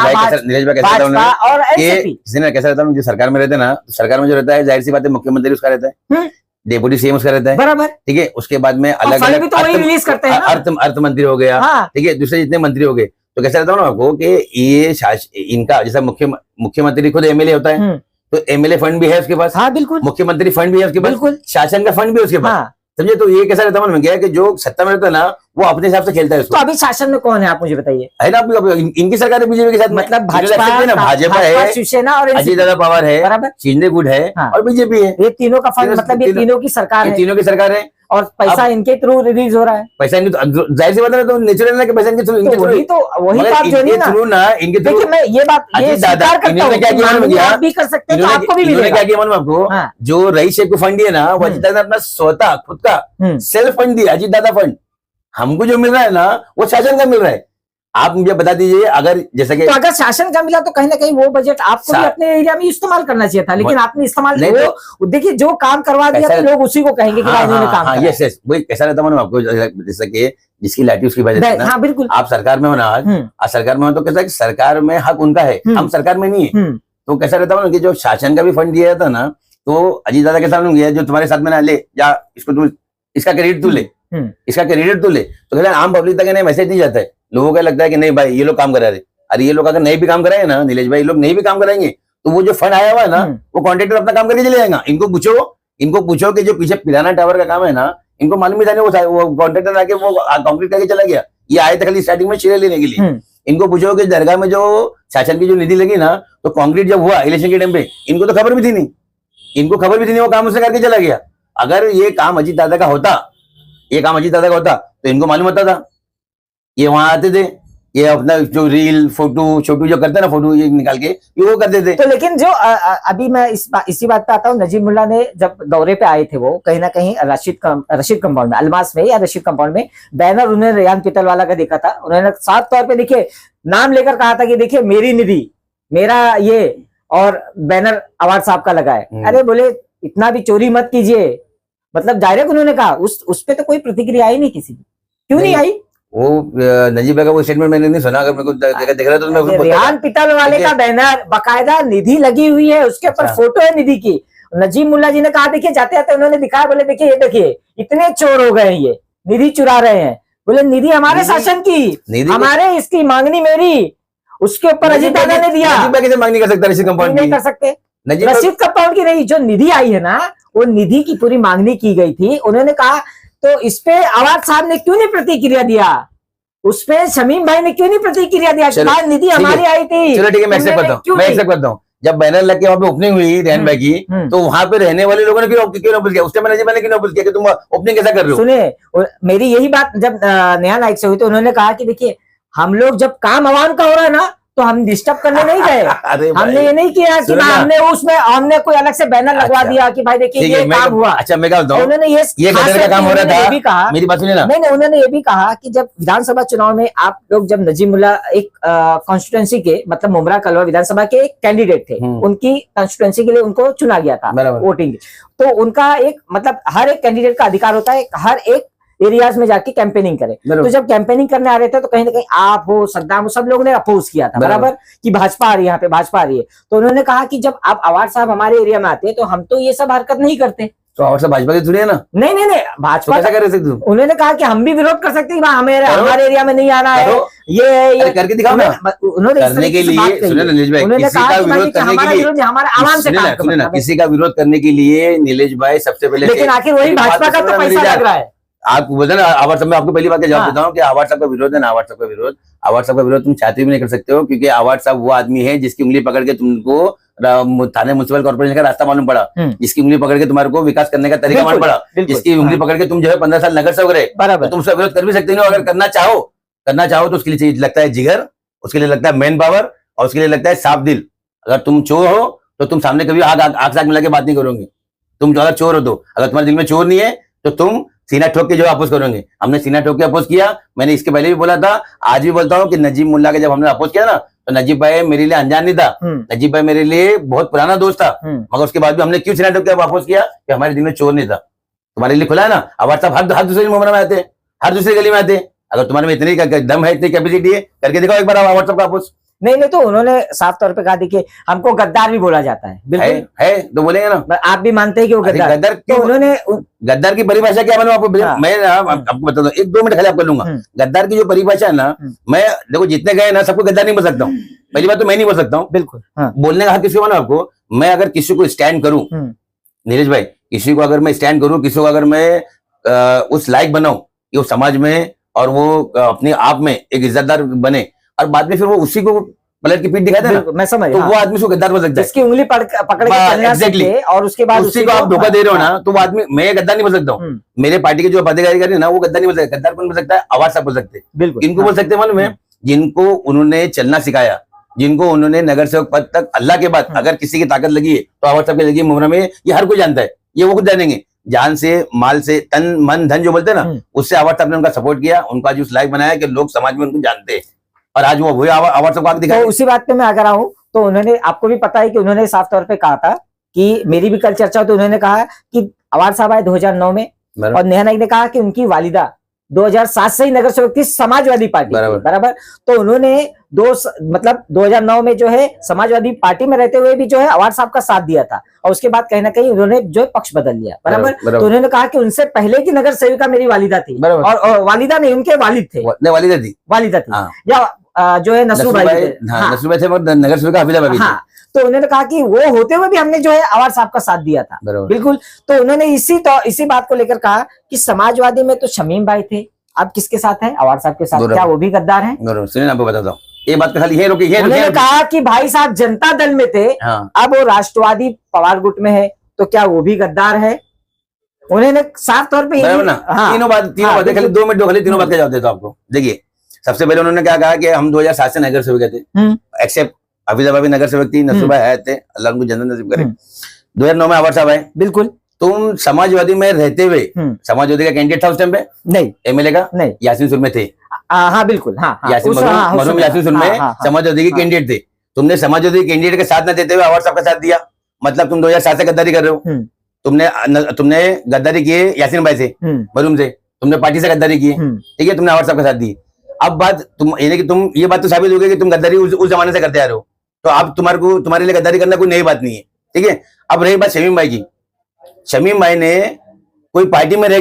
भाजपा और एनसीपी। किसी ने कैसा रहता है जो सरकार में रहते हैं ना, तो सरकार में जो रहता है जाहिर सी बात है मुख्यमंत्री उसका रहता है, डेप्यूटी सीएम उसका रहता है, बराबर। ठीक है। उसके बाद में अलग फंड अलग भी तो वही रिलीज करते हैं ना। अर्थ मंत्री हो गया, हाँ। ठीक है, दूसरे जितने मंत्री हो गए। तो कैसा रहता हूँ ना आपको कि ये इनका जैसा मुख्यमंत्री खुद एमएलए होता है, तो एमएलए फंड भी है उसके पास, हाँ बिल्कुल, मुख्यमंत्री फंड भी है उसके पास, बिल्कुल, शासन का फंड भी है उसके पास। हाँ। समझे? तो ये कैसा रहता है कि जो सत्ता में रहता है ना वो अपने हिसाब से खेलता है उसको। तो अभी शासन में कौन है आप मुझे बताइए? है ना इनकी सरकार है बीजेपी के साथ में। मतलब भाजपा है, शिवसेना और अजीत दादा पवार है, बराबर, शिंदे गुट है, हाँ। और बीजेपी है। ये तीनों का फंड, मतलब ये तीनों की सरकार है, तीनों की सरकार है, और पैसा इनके थ्रू रिलीज हो रहा है। पैसा इनके जाहिर सी बात है, तो नेचुरल है कि पैसा इनके थ्रू, इनके वही तो बात जो नहीं ना, थ्रू ना, इनके थ्रू। देखिए मैं ये बात ये स्वीकार करता हूँ, क्या किया मालूम आप भी कर सकते हैं, तो आपको भी इन्होंने मिलेगा। क्या किया मालूम आपको? हाँ। जो रईस शेख को फंड दिया ना, वो अजीत दादा ने अपना स्वतः खुद का सेल्फ फंड दिया, अजीत दादा फंड। हमको जो मिल रहा है ना वो शासन का मिल रहा है। आप मुझे बता दीजिए, अगर जैसे कि तो अगर शासन का मिला तो कहीं ना कहीं वो बजट आपको भी अपने एरिया में इस्तेमाल करना चाहिए था, लेकिन आपने इस्तेमाल नहीं। वो देखिए जो काम करवा दिया तो लोग उसी को कहेंगे कि इन्होंने काम हाँ, किया। यस वही कैसा रहता है आपको, जैसे कि जिसकी लाठी उसकी वजह से ना। हाँ बिल्कुल, आप सरकार में हो ना, आज सरकार में हो तो कैसा है कि सरकार में हक उनका है, हम सरकार में नहीं है। तो कैसा रहता है कि जो शासन का भी फंड दिया जाता ना, तो अजीत दादा के सामने गया जो तुम्हारे साथ में ना ले जा, इसको तू, इसका क्रेडिट तू ले, इसका क्रेडिट तू ले। तो कहते आम पब्लिक तक मैसेज नहीं जाता है, लोगों को लगता है कि नहीं भाई ये लोग काम करा रहे। अरे ये लोग अगर नहीं भी काम कराएंगे ना नीलेश भाई, ये लोग नहीं भी काम कराएंगे तो वो जो फंड आया हुआ है ना, वो कॉन्ट्रैक्टर अपना काम करके चले जाएगा। इनको पूछो कि जो पीछे पिराना टावर का काम है ना, इनको मालूम ही था नहीं, वो कॉन्ट्रैक्टर आके वो कंप्लीट करके चला गया। ये आए थे खाली स्टार्टिंग में शेयर लेने के लिए। इनको पूछो कि दरगाह में जो शासन की जो निधि लगी ना, तो कंक्रीट जब हुआ इलेक्शन के टाइम पे, इनको तो खबर भी थी नहीं, वो काम उसने करके चला गया। अगर ये काम अजीत दादा का होता, तो इनको मालूम होता था। ये वहां आते थे, ये अपना जो रील फोटो छोटू जो करते ना, फोटो ये निकाल के ये वो करते थे। तो लेकिन जो अभी मैं इसी बात पे आता हूँ, नजीमुल्लाह ने जब दौरे पे आए थे, वो कहीं ना कहीं रशीद कंपाउंड में, अलमास में या रशीद कंपाउंड में बैनर उन्होंने रेयान पीतलवाला का देखा था। उन्होंने साफ तौर पे देखिए नाम लेकर कहा था कि देखिए मेरी निधि, मेरा ये, और बैनर अवार्ड साहब का लगा है। अरे बोले इतना भी चोरी मत कीजिए, मतलब डायरेक्ट उन्होंने कहा। उस पे तो कोई प्रतिक्रिया ही नहीं किसी की। क्यों नहीं आई? वो नजीब भाई का वो स्टेटमेंट मैंने नहीं सुना, अगर मेरे को देख रहा तो मैं उसको बोलता रेहान पीतल वाले का बैनर बाकायदा निधि लगी हुई है, उसके ऊपर अच्छा। फोटो है निधि की। नजीब मुल्ला जी ने कहा देखिए जाते जाते उन्होंने दिखाया, बोले देखिए ये देखिए इतने चोर हो गए हैं, ये निधि चुरा रहे हैं। बोले निधि हमारे निधि- शासन की, निधि- हमारे इसकी मांगनी मेरी, उसके ऊपर अजीत दादा ने दिया। नजीब भाई कैसे मांग नहीं कर सकता रशीद कंपाउंड नहीं की? कर सकते। नजीब भाई- रशीद कंपाउंड की नहीं, जो निधि आई है ना, वो निधि की पूरी मांगनी की गई थी। उन्होंने कहा तो इस पे आवाज साहब ने क्यों नहीं प्रतिक्रिया दिया, उस पे शमीम भाई ने क्यों नहीं प्रतिक्रिया दिया? चलो, भाई निधि ठीक है। हमारी आई थी। चलो ठीक है, मैं एक्सेप्ट तुमने करता हूँ, क्यों मैं नहीं? एक्सेप्ट करता हूँ। जब बैनर लग के वहाँ पे ओपनिंग हुई रेहान भाई की, हम्म। तो वहां पे रहने वाले लोगों ने क्यों अपोज किया? उस टाइम नजीब भाई ने क्यों अपोज किया कि तुम ओपनिंग कैसा कर रहे हो? सुने, मेरी यही बात जब नया नाइक से हुई तो उन्होंने कहा कि देखिए हम लोग जब काम आवाम का हो रहा है ना तो हम डिस्टर्ब करने नहीं गए। अरे भाई, हमने ये नहीं किया कि सुनो भाई ना। हमने कोई अलग से बैनर लगवा अच्छा। दिया कि भाई देखिए ठीक ये है, मैं काम हुआ। अच्छा मैं क्या बताऊँ, उन्होंने ये खास गदर का करके काम हो रहा उन्होंने ये भी था। कहा, मेरी बात सुनिए ना, नहीं नहीं, उन्होंने ये भी कहा कि जब विधानसभा चुनाव में आप लोग, जब नजीब मुल्ला एक कॉन्स्टिट्यूएंसी के मतलब मुमरा कलवा विधानसभा के कैंडिडेट थे, उनकी कॉन्स्टिट्यूएंसी के लिए उनको चुना गया था बराबर। वोटिंग। तो उनका एक मतलब हर एक कैंडिडेट का अधिकार होता है हर एक एरियाज में जाके कैंपेनिंग करे। बराबर। तो जब कैंपेनिंग करने आ रहे थे तो कहीं ना कहीं आप हो, सद्दाम हो, सब लोगों ने अपोज किया था बराबर। बराबर कि भाजपा आ रही है, यहाँ पे भाजपा आ रही है। तो उन्होंने कहा कि जब आप आवाज साहब हमारे एरिया में आते हैं तो हम तो ये सब हरकत नहीं करते। तो और सब भाजपा की सुनिए ना, नहीं नहीं नहीं, तो भाजपा कैसा कर रहे थे तुम? उन्होंने कहा कि हम भी विरोध कर सकते हैं, करो। हमारे एरिया में नहीं आना है, करो। ये अरे करके दिखाओ ना। उन्होंने इस करने तरीके के से बात लिए कही सुनिए ना है। नीलेश भाई, उन्होंने किसी कहा का कि भाई विरोध देखिए, करने के हमारा लिए विरोध नहीं, हमारा आवाम से सुनिए काम ना, का सुनिए ना, मतलब है। किसी का विरोध करने के लिए नीलेश भाई सबसे पहले लेकिन आखिर वही मेरी बात भाजपा का सुनो तो ना, मेरी पैसा जान। लग रहा है। आप बोलते ना आवाज साहब, मैं आपको पहली बात का जवाब हाँ। देता हूँ कि आवाज साहब का विरोध है ना, आवाज साहब का विरोध, आवाज साहब का विरोध तुम चाहते भी नहीं कर सकते हो, क्योंकि आवाज साहब वो आदमी है जिसकी उंगली पकड़ के तुमको थाने म्युनिसिपल कॉर्पोरेशन का रास्ता मालूम पड़ा, जिसकी उंगली पकड़ के तुम्हारे को विकास करने का तरीका मालूम पड़ा, जिसकी उंगली पकड़ के तुम जो है 15 साल नगर सेवक रहे, बराबर। तो तुम उसका विरोध कर भी सकते हो। अगर करना चाहो तो उसके लिए लगता है जिगर, उसके लिए लगता है मैन पावर, और उसके लिए लगता है साफ दिल। अगर तुम चोर हो तो तुम सामने कभी आग मिला के बात नहीं करोगे। तुम अगर चोर हो तो, अगर तुम्हारे दिल में चोर नहीं है तो तुम सीना ठोक के जो अपोज करोगे। हमने सीना ठोक के अपोज किया, मैंने इसके पहले भी बोला था, आज भी बोलता हूँ कि नजीब मुल्ला के जब हमने अपोज किया ना, तो नजीब भाई मेरे लिए अनजान नहीं था, नजीब भाई मेरे लिए बहुत पुराना दोस्त था, मगर उसके बाद भी हमने क्यों सीना ठोक के अपोज किया कि हमारे दिल में चोर नहीं था। तुम्हारे लिए खुला है ना, आवाज साहब हर दूसरे मोहम्मद में आते हैं, हर दूसरी गली में आते हैं। अगर तुम्हारे में इतनी दम है, इतनी कैपेसिटी है, करके दिखाओ एक बार आवाज साहब का अपोज। नहीं नहीं, तो उन्होंने साफ तौर पे कहा देखिए हमको गद्दार भी बोला जाता है, बिल्कुल है तो बोलेंगे ना, आप भी मानते हैं कि वो गद्दार। गद्दार तो क्यों? उन्होंने गद्दार की परिभाषा क्या बनूं आपको? हाँ। मैं आपको बताता हूँ, 1-2 मिनट खाली आपको लूंगा। गद्दार की जो परिभाषा है ना, मैं देखो जितने गए ना सबको गद्दार नहीं बोल सकता हूँ। पहली बात तो मैं नहीं बोल सकता हूँ, बिल्कुल बोलने का हक किसी को मानो आपको। मैं अगर किसी को स्टैंड करूं, नीरज भाई, किसी को अगर मैं स्टैंड करूं, किसी को अगर मैं उस लायक बनाऊं कि वो समाज में और वो अपने आप में एक इज्जतदार बने, और बाद में फिर वो उसी को पलट की पीठ दिखाते हैं ना, मैं समझ, तो वो आदमी उसको गद्दार बोल सकता है। जिसकी उंगली पकड़ के चलना सीखे और उसके बाद उसी को आप धोखा दे रहे हो ना, तो वो आदमी, मैं गद्दार नहीं बोल सकता हूँ। मेरे पार्टी के जो पदाधिकारी ना, वो गद्दार नहीं बोल सकते। गद्दार कौन बोल सकता है? आवाज साहब बोल सकते हैं। बिल्कुल। इनको बोल सकते हैं मालूम है, जिनको उन्होंने चलना सिखाया, जिनको उन्होंने नगर सेवक पद तक, अल्लाह के बाद अगर किसी की ताकत लगी है तो आवाज साहब की लगी मुमरा में, ये हर कोई जानता है, ये वो खुद जानेंगे। जान से, माल से, तन मन धन जो बोलते हैं ना, उससे आवाज साहब ने उनका सपोर्ट किया, उनका जो लाइक बनाया कि लोग समाज में उनको जानते हैं, और आज वो वही आवाज साहब को आगे दिखाया। तो उसी बात पे मैं अगर आऊं तो उन्होंने, आपको भी पता है कि उन्होंने साफ तौर पे कहा था कि मेरी भी कल चर्चा, तो उन्होंने कहा कि आवाज साहब आए 2009 में, और नेहा नाइक ने कहा कि उनकी वालिदा 2007 से ही नगर सेवक थी समाजवादी पार्टी, बराबर। तो उन्होंने 2009 में जो है समाजवादी पार्टी में रहते हुए भी जो है आवाज साहब का साथ दिया था, और उसके बाद कहीं ना कहीं उन्होंने जो है पक्ष बदल लिया, बराबर। तो उन्होंने कहा कि उनसे पहले की नगर सेविका मेरी वालिदा थी, और वालिदा नहीं, उनके वालिद थे, वालिदा थी, या जो है नसरू भाई थे, नगर सेविका हबीला भाभी। तो उन्होंने कहा कि वो होते हुए भी हमने जो है आवाज साहब का साथ दिया था, बिल्कुल। तो उन्होंने इसी बात को लेकर कहा कि समाजवादी में तो शमीम भाई थे, अब किसके साथ है? आवाज साहब के साथ। क्या वो भी गद्दार हैं? सुनिए आपको बताता हूँ, ये बात खाली ये रोकी। उन्होंने कहा कि भाई साहब जनता दल में थे, अब वो राष्ट्रवादी पवार गुट में है, तो क्या वो भी गद्दार है? उन्होंने साफ तौर पे तीनों बात खाली 2 मिनट खाली तीनों बात का जवाब देता हूँ आपको। देखिए, सबसे पहले उन्होंने क्या कहा कि हम 2007 से नगर सेवक थे, एक्सेप्ट हफीजा भाभी नगर सेवक थी, नसरूबा है थे, अल्लाह उनको जन्नत नसीब करे। 2009 में आवाज साहब आए, बिल्कुल। तुम समाजवादी में रहते हुए, समाजवादी का कैंडिडेट था उस टाइम पे? नहीं। एमएलए का? नहीं। यासीन सुरमे थे। हाँ बिल्कुल, मरहूम यासीन सुरमे समाजवादी के कैंडिडेट थे। तुमने समाजवादी कैंडिडेट का साथ न देते हुए आवाज साहब का साथ दिया, मतलब तुम 2007 से गद्दारी कर रहे हो। तुमने गद्दारी किए यासीन भाई से, मरहूम से, तुमने पार्टी से गद्दारी की है, ठीक है, तुमने आवाज साहब के साथ दी। अब बात तुम यानी कि तुम ये बात तो साबित हो गई कि तुम गद्दारी उस जमाने से करते आ रहे हो, तो अब तुम्हारे लिए गद्दारी करना कोई नई बात नहीं है, ठीक है। अब रही बात शमीम भाई की, शमीम भाई ने कोई पार्टी में रह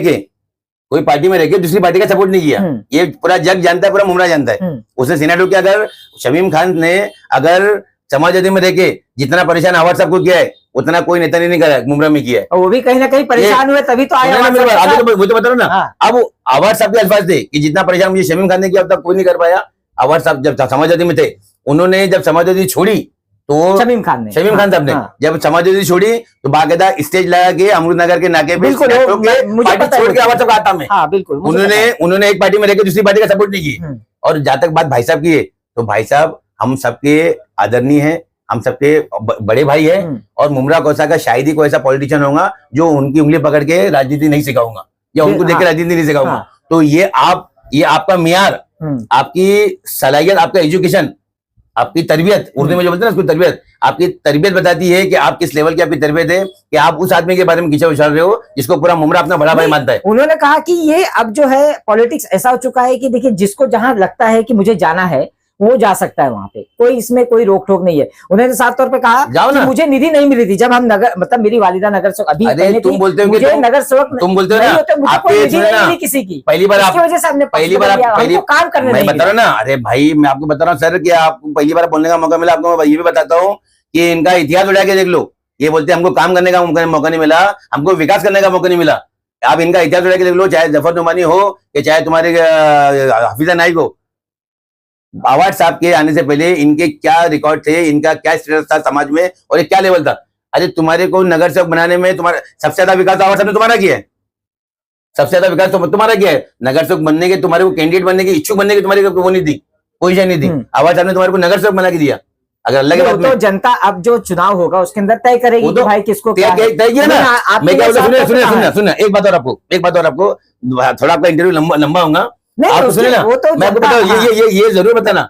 के दूसरी पार्टी का सपोर्ट नहीं किया, ये पूरा जग जानता है, पूरा मुमरा जानता है। उसने सीनाटो किया, अगर शमीम खान ने अगर समाजवादी में रह के जितना परेशान आवाज साहब को किया है उतना कोई नेता ने नहीं करा, मुमरा में किया है। और वो भी कहीं ना कहीं परेशान हुए तभी तो आया। आगे तो वो तो बता रहा हूं ना। अब आवाज साहब के अल्फाज थे कि जितना परेशान मुझे शमीम खान ने किया अब तक कोई नहीं कर पाया। आवाज साहब जब समाजवादी में थे, उन्होंने जब समाजवादी छोड़ी तो शमीम खान साहब ने जब समाजवादी छोड़ी तो बाकायदा स्टेज लगा के अमृतनगर के नाके पे बिल्कुल पार्टी छोड़ के आवाज साहब आता में बिल्कुल उन्होंने एक पार्टी में रहकर दूसरी पार्टी का सपोर्ट नहीं की। और जहां तक बात भाई साहब की है, तो भाई साहब हम सबके आदरणीय है, हम सबके बड़े भाई है, और मुमरा कौसा का शायद ही कोई ऐसा पॉलिटिशियन होगा जो उनकी उंगली पकड़ के राजनीति नहीं सिखाऊंगा या उनको देख के राजनीति नहीं सिखाऊंगा। तो ये आपका मियार, आपकी सलाहियत, आपका एजुकेशन, आपकी तरबियत, उर्दू में जो बोलते हैं ना उसको तरबियत, आपकी तरबियत बताती है कि आप किस लेवल की आपकी तरबियत है कि आप उस आदमी के बारे में खींचा उछाल रहे हो जिसको पूरा मुमरा अपना बड़ा भाई मानता है। उन्होंने कहा कि ये अब जो है पॉलिटिक्स ऐसा हो चुका है कि देखिए जिसको जहां लगता है कि मुझे जाना है वो जा सकता है, वहां पे कोई इसमें कोई रोक टोक नहीं है। उन्होंने साफ तौर पे कहा कि मुझे निधि नहीं मिली थी जब हम नगर मतलब मेरी वालिदा नगर सेवक अभी तुम बोलते हो मुझे नगर सेवक तुम बोलते हो ना आपके किसी की पहली बार वजह से हमने काम करने मैं बता रहा ना। अरे भाई मैं आपको बता रहा हूँ सर कि आपको पहली बार बोलने का मौका मिला, आपको मैं ये भी बताता हूँ कि इनका इतिहास उड़ा के देख लो। ये बोलते हैं हमको काम करने का मौका नहीं मिला, हमको विकास करने का मौका नहीं मिला। आप इनका इतिहास उड़ा के देख लो, चाहे जफर नुमानी हो या चाहे तुम्हारे हफीजा नाइक हो। आवाज साहब के आने से पहले इनके क्या रिकॉर्ड थे, इनका क्या स्टेटस था समाज में और क्या लेवल था। अरे तुम्हारे को नगर सेवक बनाने में तुम्हारा सबसे ज्यादा विकास आवाज साहब ने तुम्हारा किया है, सबसे ज्यादा विकास तो तुम्हारा किया है। नगर सेवक बनने के, तुम्हारे को कैंडिडेट बनने की, इच्छुक बनने की तुम्हारी वो नहीं थी, पोजीशन नहीं थी। आवाज साहब ने तुम्हारे को नगर सेवक बना के दिया। अगर अल्लाह के बाद में जनता अब जो चुनाव होगा उसके अंदर तय करेगी तो भाई किसको तय किया ना। मैं क्या बोला, सुनिए एक बात और आपको थोड़ा आपका इंटरव्यू लंबा होगा, आप सुने ना, मैं आपको बताऊं ये जरूर बताना।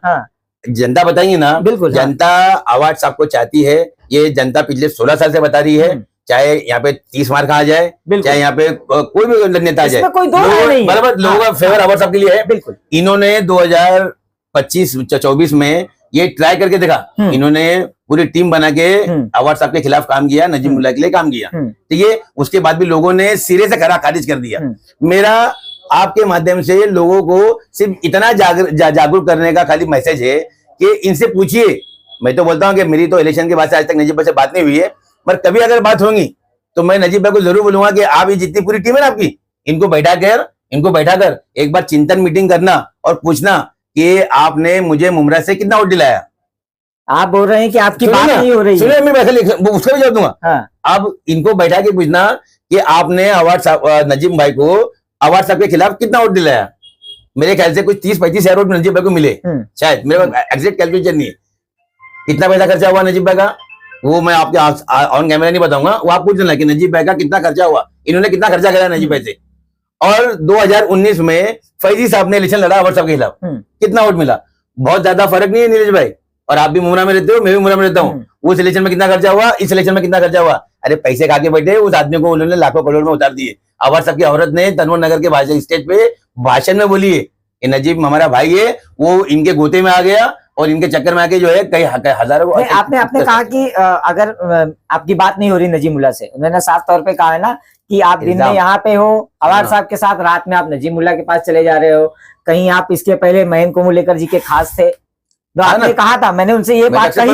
जनता बताएंगे ना, बिल्कुल जनता आवाज साहब को चाहती है। ये जनता पिछले 16 साल से बता रही है, चाहे यहाँ पे 30 मार्क आ जाए, चाहे यहाँ पे कोई भी नेता आ जाए, बराबर लोगों का फेवर आवाज साहब के लिए है। बिल्कुल इन्होंने 2025-24 में ये ट्राई करके देखा, इन्होंने पूरी टीम बना के आवाज साहब के खिलाफ काम किया, नजीमुल्लाह के लिए काम किया, ठीक है। उसके बाद भी लोगों ने सिरे से खारिज कर दिया। मेरा आपके माध्यम से लोगों को सिर्फ इतना जागरूक करने का खाली मैसेज है कि इनसे पूछिए। मैं तो बोलता हूं कि मेरी तो इलेक्शन के बाद से आज तक नजीब भाई से बात नहीं हुई है, पर कभी अगर बात होगी तो मैं नजीब भाई को जरूर बोलूंगा कि आप ये जितनी पूरी टीम है ना आपकी, इनको बैठाकर एक बार चिंतन मीटिंग करना और पूछना कि आपने मुझे मुमरा से कितना वोट दिलाया। आप बोल रहे हैं कि आपकी बात नहीं हो रही है, मैं वैसे उसका भी जवाब दूंगा। अब इनको बैठा के पूछना कि आपने नजीब भाई को आवाज साहब के खिलाफ कितना वोट दिलाया। मेरे ख्याल से कुछ 30-35 हजार वोट नजीब भाई को मिले, शायद, मेरे पास एग्जैक्ट कैलकुलेशन नहीं है। कितना पैसा खर्चा हुआ नजीब भाई का वो मैं आपके ऑन कैमरा नहीं बताऊंगा, वो आप पूछ लेना कि नजीब भाई का कितना खर्चा हुआ, इन्होंने कितना खर्चा करा नजीब भाई से। और 2019 में फैजी साहब ने इलेक्शन लड़ा आवाज साहब के खिलाफ, कितना वोट मिला, बहुत ज्यादा फर्क नहीं है नीरज भाई। और आप भी मुमरा में रहते हो, मैं भी मुमरा में रहता हूँ। उस इलेक्शन में कितना खर्चा हुआ, इस इलेक्शन में कितना खर्चा हुआ। अरे पैसे खा के बैठे उस आदमी को उन्होंने लाखों करोड़ में उतार दिए। आवाज साहब की औरत ने तनवर नगर के भाषण स्टेज पे भाषण में बोली है कि नजीब हमारा भाई है, वो इनके गोते में आ गया और इनके चक्कर में आके जो है कई हजारों। आपने कहा कि अगर आपकी बात नहीं हो रही नजीमुल्लाह से, उन्होंने साफ तौर पे कहा है ना कि आप दिन में यहाँ पे हो आवाज साहब के साथ, रात में आप नजीमुल्लाह के पास चले जा रहे हो, कहीं आप इसके पहले महेंद्र कुमुलेकर जी के खास थे। तो आपने कहा था, मैंने उनसे ये बात कही,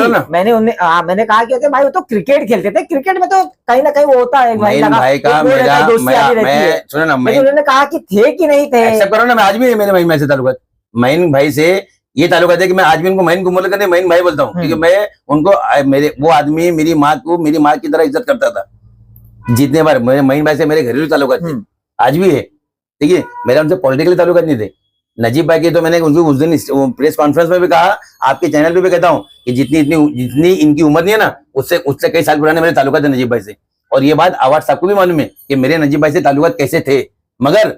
मैंने कहा कि भाई वो तो क्रिकेट खेलते थे, क्रिकेट में तो कहीं ना कहीं वो होता है भाई का सुनो ना। उन्होंने कहा कि थे कि नहीं थे, एक्सेप्ट करो ना। मैं आज भी मेरे महीन से ताल्लुकात, महीन भाई से ये ताल्लुकात है कि मैं आज भी उनको महीन कुमुलेकर नहीं महीन भाई बोलता हूँ, क्योंकि मैं उनको वो आदमी मेरी माँ को मेरी माँ की तरह इज्जत करता था। जितने बार मेरे महीन भाई से मेरे घरेलू ताल्लुकात थे, आज भी है, ठीक है। मेरा उनसे पॉलिटिकल ताल्लुकात नहीं थे। नजीब भाई की तो मैंने उनको उस दिन प्रेस कॉन्फ्रेंस में भी कहा, आपके चैनल पे भी कहता हूँ कि जितनी इनकी उम्र नहीं है ना, उससे कई साल पुराने मेरे ताल्लुकात है नजीब भाई से। और ये बात आवाज साहब को भी मालूम है कि मेरे नजीब भाई से ताल्लुकात कैसे थे। मगर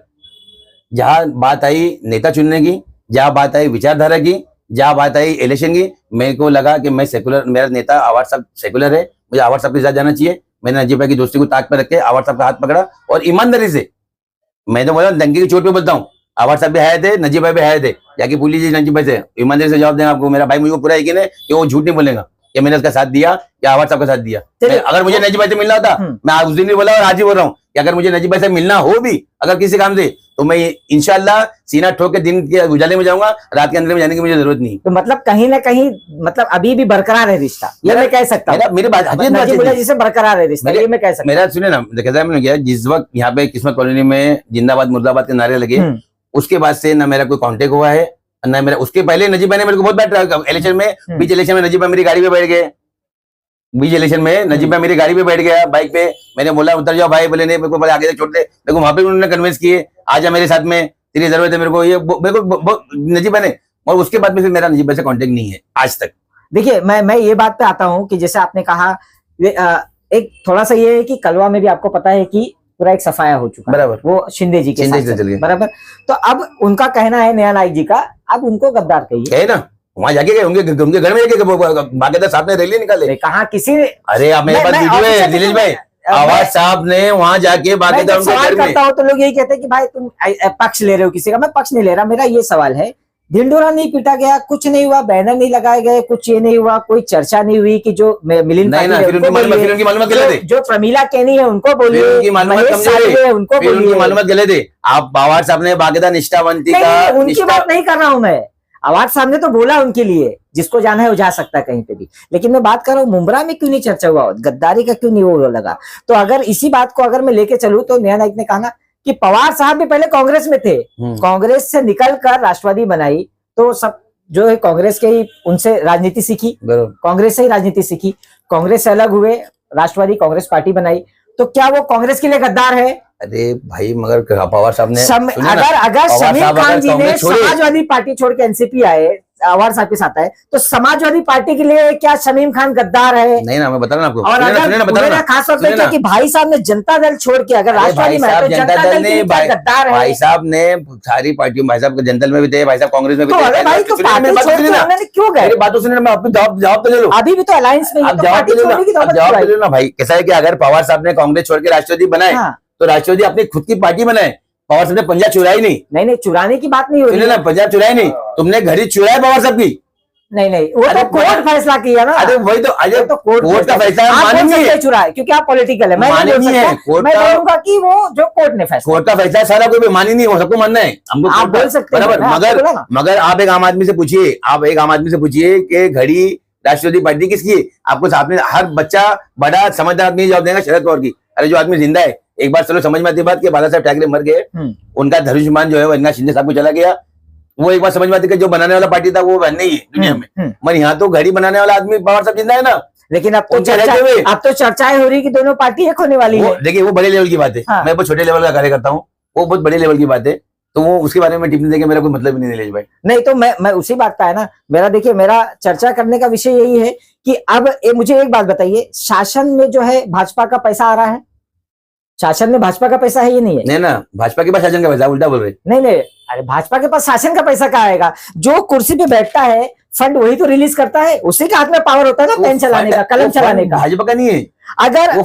जहां बात आई नेता चुनने की, जहां बात आई विचारधारा की, जहां बात आई इलेक्शन की, मेरे को लगा कि मैं सेकुलर, मेरा नेता आवाज साहब सेकुलर है, मुझे आवाज साहब के साथ जाना चाहिए। मैंने नजीब भाई की दोस्ती को ताक पर रख के आवाज साहब का हाथ पकड़ा और ईमानदारी से मैं तो बोला डंके की चोट पे बोलता हूँ। आवाज साहब भी आए थे, नजीब भाई भी आए थे, जाके पूछ लीजिए नजीब भाई से, ईमानदारी से जवाब देंगे आपको। मेरा भाई मुझे पूरा यकीन है कि वो झूठ नहीं बोलेगा कि मैंने उसका साथ दिया या आवाज साहब का साथ दिया। अगर मुझे नजीब भाई से मिलना होता, मैं उस दिन भी बोला और आज ही बोल रहा हूँ कि अगर मुझे नजीब भाई से मिलना हो भी अगर किसी काम से, तो मैं इंशाल्लाह सीना ठोक के दिन के उजाले में जाऊंगा, रात के अंदर में जाने की मुझे जरूरत नहीं। तो मतलब कहीं ना कहीं मतलब अभी भी बरकरार है रिश्ता, ये मैं कह सकता हूँ। मेरी बात जिसे बरकरार है रिश्ता, ये मैं कह सकता हूँ। मेरा सुने ना, कैसा मैंने किया, जिस वक्त यहाँ पे किस्मत कॉलोनी में जिंदाबाद मुर्दाबाद के नारे लगे, उसके बाद से ना मेरा कोई कांटेक्ट हुआ है ना मेरा। उसके पहले नजीब भाई ने मेरे को बहुत बैठ इलेक्शन में, बीच इलेक्शन में नजीब भाई मेरी गाड़ी पे बैठ गए, बीच इलेक्शन में नजीब भाई मेरी गाड़ी पे बैठ गया बाइक पे। मैंने बोला उतर जाओ भाई, बोले नहीं मेरे को आगे से छोड़ दे। मेरे को वहां पे उन्होंने कन्विंस किए, आ जा मेरे साथ में, तेरी जरूरत है मेरे को, ये मेरे को नजीब भाई ने। और उसके बाद में फिर मेरा नजीब भाई से कांटेक्ट नहीं है आज तक। देखिए मैं ये बात पे आता हूँ कि जैसे आपने कहा, एक थोड़ा सा ये है कि कलवा में भी आपको पता है कि पूरा एक सफाया हो चुका है, बराबर, वो शिंदे जी के साथ, बराबर। तो अब उनका कहना है नया नायक जी का, अब उनको गद्दार कहिए ना, वहां जाके गए उनके घर में जाके बाकायदा साहब ने रैली निकाले, कहा किसी ने। अरे आप मेरे पास वीडियो है दिलीश भाई, आवाज साहब ने वहां जाके बाकायदा उनके घर में। करता हूं तो लोग यही कहते हैं कि भाई तुम पक्ष ले रहे हो किसी का। मैं पक्ष नहीं ले रहा, मेरा ये सवाल है, ढिंडोरा नहीं पीटा गया, कुछ नहीं हुआ, बैनर नहीं लगाए गए, कुछ ये नहीं हुआ, कोई चर्चा नहीं हुई कि जो मिलिंद जो प्रमीला केनी है उनको बोलिए, उनको बोलिए, मालूम गलत है। आप आवाज साहब ने बाकायदा निष्ठावंती का, उनकी बात नहीं कर रहा हूं मैं, आवाज साहब ने तो बोला उनके लिए, जिसको जाना है वो जा सकता है कहीं पे भी। लेकिन मैं बात कर रहा हूँ मुंब्रा में क्यों नहीं चर्चा हुआ, गद्दारी का क्यों नहीं वो लगा। तो अगर इसी बात को अगर मैं लेके चलूं तो नया नायक ने कहा कि पवार साहब भी पहले कांग्रेस में थे, कांग्रेस से निकलकर राष्ट्रवादी बनाई, तो सब जो है कांग्रेस के ही उनसे राजनीति सीखी, कांग्रेस से ही राजनीति सीखी, कांग्रेस से अलग हुए, राष्ट्रवादी कांग्रेस पार्टी बनाई, तो क्या वो कांग्रेस के लिए गद्दार है? अरे भाई मगर पवार साहब ने अगर समीर खान जी ने समाजवादी पार्टी छोड़ के एनसीपी आए, आवाज साहब के साथ आए, तो समाजवादी पार्टी के लिए क्या शमीम खान गद्दार है? नहीं ना, मैं बता रहा हूं आपको। और अगर खास तौर पे कि भाई साहब ने जनता दल छोड़ के अगर राष्ट्रवादी में तो जनता दल ने गद्दार है। भाई साहब ने सारी पार्टियों, भाई साहब जनता दल में भी थे, भाई साहब कांग्रेस में भी थे। भाई तो पार्टी क्यों गए? बातों सुनने में आप जवाब तो ले लो, अभी भी तो अलायंस में जवाब तो ले लो ना भाई। कैसा है कि अगर पवार साहब ने कांग्रेस छोड़ के राष्ट्रवादी बनाए तो राष्ट्रवादी अपनी खुद की पार्टी बनाए। पवार साहब ने पंजाब चुराई नहीं, चुराने की बात नहीं हो रही है ना, पंजाब चुराई नहीं, तुमने घड़ी चुराई पवार साहब की। नहीं वो तो कोर्ट फैसला किया ना। अरे वही तो, अरे तो कोर्ट का फैसला मानेंगे, चुराए क्योंकि आप पॉलिटिकल है, मैं बोलूंगा कि वो जो कोर्ट ने फैसला, कोर्ट का फैसला सारा कोई भी मानी नहीं हो, सबको मानना है, हमको आप बोल सकते हैं, मगर आप एक आम आदमी से पूछिए, कि घड़ी राष्ट्रवादी पार्टी किसकी है? आपको साथ में हर बच्चा बड़ा समझदार आदमी जवाब देगा शरद पवार की। अरे जो आदमी जिंदा है, एक बार चलो समझ में आती बात कि बाला साहब ठाकरे मर गए, उनका धनुष्मान जो है वो एकनाथ शिंदे साहब को चला गया, वो एक बार समझ में आती कि जो बनाने वाला पार्टी था वो नहीं है दुनिया में, मगर यहाँ तो घड़ी बनाने वाला आदमी पवार साहब जिंदा है ना। लेकिन अब तो चर्चाएं हो रही कि दोनों पार्टी एक होने वाली है। देखिए वो बड़े लेवल की बात है, मैं बहुत छोटे लेवल का कार्य करता हूँ, वो बहुत बड़े लेवल की बात है, तो वो उसके बारे में टिप्पणी देके मेरा कोई मतलब ही नहीं है भाई। नहीं तो मैं उसी बात का है ना मेरा, देखिए मेरा चर्चा करने का विषय यही है कि अब मुझे एक बात बताइए, शासन में जो है भाजपा का पैसा आ रहा है, शासन में भाजपा का पैसा है ये नहीं है? नहीं ना, भाजपा के पास शासन का पैसा, उल्टा बोल रहे। नहीं, अरे भाजपा के पास शासन का पैसा कहाँ आएगा? जो कुर्सी पे बैठता है फंड वही तो रिलीज करता है, उसी के हाथ में पावर होता है ना पेन चलाने का, कलम चलाने का। भाजपा का नहीं है। अगर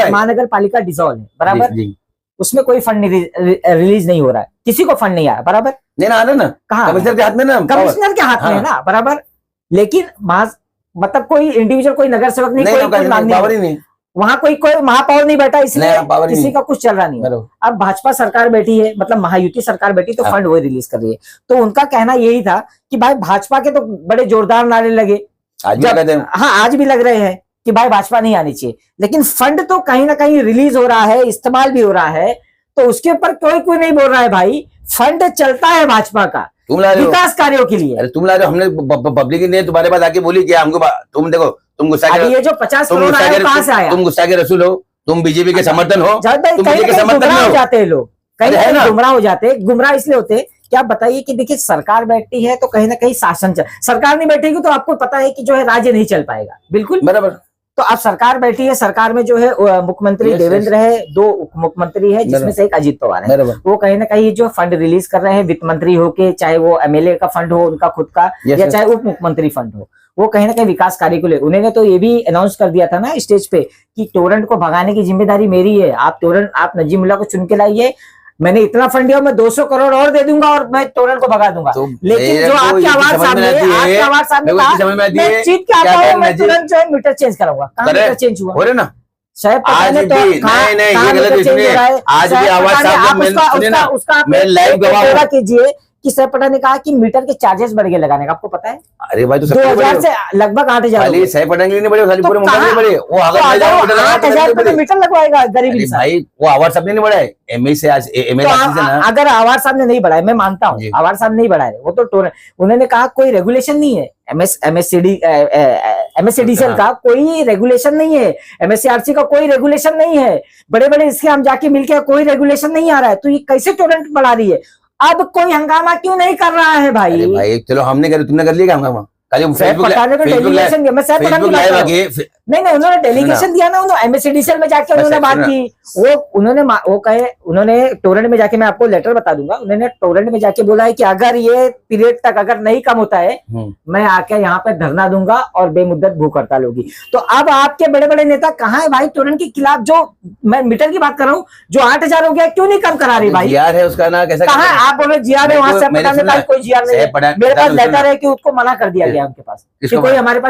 महानगर पालिका डिसॉल्व है, बराबर, उसमें कोई फंड रिलीज नहीं हो रहा है, किसी को फंड नहीं आया, बराबर, नहीं ना, आना ना कहाँ, कमिश्नर के हाथ में ना, कमिश्नर के हाथ में है ना, बराबर। लेकिन मतलब कोई इंडिविजुअल, कोई नगर सेवक नहीं, वहां कोई महापौर नहीं बैठा, इसलिए किसी का कुछ चल रहा नहीं है। अब भाजपा सरकार बैठी है, मतलब महायुति सरकार बैठी, तो फंड वही रिलीज कर रही है। तो उनका कहना यही था कि भाई भाजपा के तो बड़े जोरदार नारे लगे, आज भी लग रहे हैं कि भाई भाजपा नहीं आनी चाहिए, लेकिन फंड तो कहीं ना कहीं रिलीज हो रहा है, इस्तेमाल भी हो रहा है, तो उसके ऊपर कोई नहीं बोल रहा है भाई फंड चलता है भाजपा का विकास कार्यों के लिए। अरे तुम ला रहे हो, हमने पब्लिक ने तुम्हारे पास आके बोली कि हमको, तुम देखो, तुम गुस्सा के, ये जो 50 करोड़ कहां से आया? तुम गुस्सा के रसूल हो, तुम बीजेपी के समर्थन हो, तुम बीजेपी के समर्थन हो जाते हैं लोग, कहीं गुमराह हो जाते, गुमराह इसलिए होते। क्या बताइए कि देखिए सरकार बैठती है तो कहीं ना कहीं शासन सरकार नहीं बैठेगी तो आपको पता है कि जो है राज्य नहीं चल पाएगा, बिल्कुल बराबर। तो अब सरकार बैठी है, सरकार में जो है मुख्यमंत्री देवेंद्र है, 2 उप मुख्यमंत्री है, जिसमें से एक अजीत पवार है, वो कहीं ना कहीं जो फंड रिलीज कर रहे हैं वित्त मंत्री होके, चाहे वो एमएलए का फंड हो उनका खुद का, या चाहे उप मुख्यमंत्री फंड हो, वो कहीं ना कहीं विकास कार्य को ले, उन्होंने तो ये भी अनाउंस कर दिया था ना स्टेज पे कि टोरेंट को भगाने की जिम्मेदारी मेरी है, आप नजीमुल्लाह को चुन के लाइए, मैंने इतना फंड दिया, मैं 200 करोड़ और दे दूंगा और मैं टोरेंट को भगा दूंगा। तो लेकिन जो आपकी आवाज सामने मैं जीत के आता हूँ, मैं तुरंत जो है मीटर चेंज कराऊंगा। कहाँ मीटर चेंज हुआ? हो रहे ना शायद आज भी नहीं ये गलत है। आज भी आवाज साहब उसका मैं लाइव गवाह कीजिए कि सर पटा ने कहा कि मीटर के चार्जेस बढ़ गए लगाने का, आपको पता है? अरे भाई तो 2000 से लगभग 8000 खाली सही पटाने के लिए नहीं बढ़े, खाली पूरे मुंबई में बढ़े। वो अगर 8000 मीटर लगवाएगा गरीब इंसान। भाई वो आवाज साहब ने नहीं बढ़ाए, एमए से आज एमए अगर आवाज साहब ने नहीं बढ़ाया, मैं मानता हूँ आवाज साहब नहीं बढ़ाए, वो तो उन्होंने कहा कोई रेगुलेशन नहीं है, एमएससीडीसीएल का कोई रेगुलेशन नहीं है, एमएससीआरसी का कोई रेगुलेशन नहीं है, बड़े बड़े इसके हम जाके मिलके कोई रेगुलेशन नहीं आ रहा है, तो ये कैसे टोरेंट बढ़ा रही है? अब कोई हंगामा क्यों नहीं कर रहा है भाई? अरे भाई चलो हमने कर, तुमने कर लिया हंगामा? नहीं उन्होंने डेलीगेशन दिया ना, उन्होंने एमएससीडीसीएल में जाके उन्होंने बात की, वो कहे उन्होंने टोरेंट में जाके, मैं आपको लेटर बता दूंगा, उन्होंने टोरेंट में जाके बोला है कि अगर ये पीरियड तक अगर नहीं कम होता है मैं आके यहाँ पे धरना दूंगा और बेमुद्दत भूख हड़ताल होगी। तो अब आपके बड़े बड़े नेता कहाँ है भाई टोरेंट के खिलाफ? जो मैं मीटर की बात कर रहा हूँ, जो 8000 हो गया क्यों नहीं कम करा रही भाई? जीआर है उसका ना, कैसा कहाँ है? आप बोले जीआर है, वहां से कोई जीआर नहीं है, मेरे पास लेटर है कि उसको मना कर दिया गया उनके पास, कोई हमारे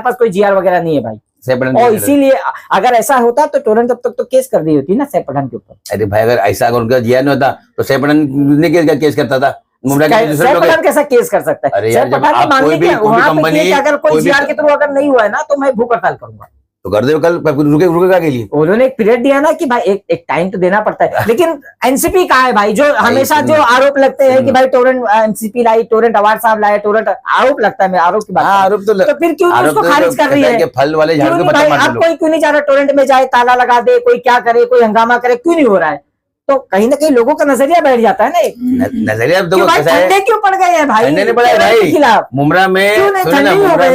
पास कोई जीआर वगैरह नहीं है भाई। और इसीलिए अगर ऐसा होता तो टोरेंट तब तक तो केस कर दी होती ना सैफ पठान के ऊपर। अरे भाई अगर ऐसा अगर उनका जीआर नहीं होता तो सैफ पठान ने केस करता था, सैफ पठान कैसा केस कर सकता है? सैफ पठान के मानने के वहां पे अगर कोई जीआर के थ्रू अगर नहीं हुआ है ना तो मैं भूख हड़ताल करूंगा। तो कर दे कल, रुकेगा के लिए उन्होंने एक पीरियड दिया ना कि भाई एक टाइम तो देना पड़ता है, लेकिन एनसीपी कहाँ है भाई? जो हमेशा जो आरोप लगते हैं कि भाई टोरेंट एनसीपी लाई, टोरेंट अवार्ड साहब लाए, टोरेंट आरोप लगता है, मैं आरोप की बात आरोप तो फिर क्यों उसको खारिज कर रही है? फल वाले झाड़ के भाई अब कोई क्यों नहीं चाह रहा टोरेंट में जाए, ताला लगा दे, कोई क्या करे, कोई हंगामा करे, क्यों नहीं हो रहा है? तो कहीं ना कहीं लोगों का नजरिया बैठ जाता है ना, नजरिया ठंडे क्यों पड़ गए हैं भाई? नहीं पड़ा भाई, मुमरा में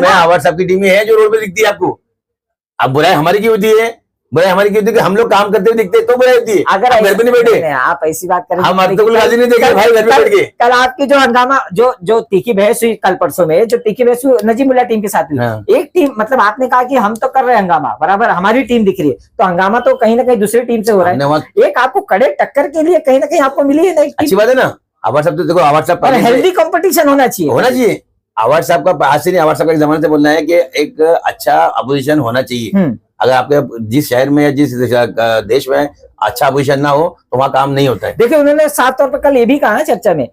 आवाज साहब की टीम है जो रोड पे दिखती है आपको। अब बुराई हमारी क्यों होती है? बुराई हमारी क्यों होती है कि हम लोग काम करते हुए दिखते तो बुराई होती है। अगर घर पे नहीं बैठे, आप ऐसी बात करें, हम अब्दुल नहीं देखे भाई घर पे बैठ के। कल आपकी जो हंगामा जो तीखी बहस हुई कल परसों में, जो तीखी बहस हुई नजीमुल्लाह टीम के साथ हुई, एक टीम मतलब आपने कहा कि हम तो कर रहे हैं हंगामा, बराबर हमारी टीम दिख रही है, तो हंगामा तो कहीं ना कहीं दूसरी टीम से हो रहा है। एक आपको कड़े टक्कर के लिए कहीं ना कहीं आपको मिली है, अच्छी बात है ना। आवाज साहब तो देखो, आवाज साहब हेल्दी कॉम्पिटिशन होना चाहिए। आवाज साहब का आज से नहीं, आवाज साहब का एक जमाने से बोलना है कि एक अच्छा अपोजिशन होना चाहिए। अगर आपके जिस शहर में या जिस देश में अच्छा अपोजिशन ना हो तो वहां काम नहीं होता है। देखिए उन्होंने साफ तौर पर कल ये भी कहा है चर्चा में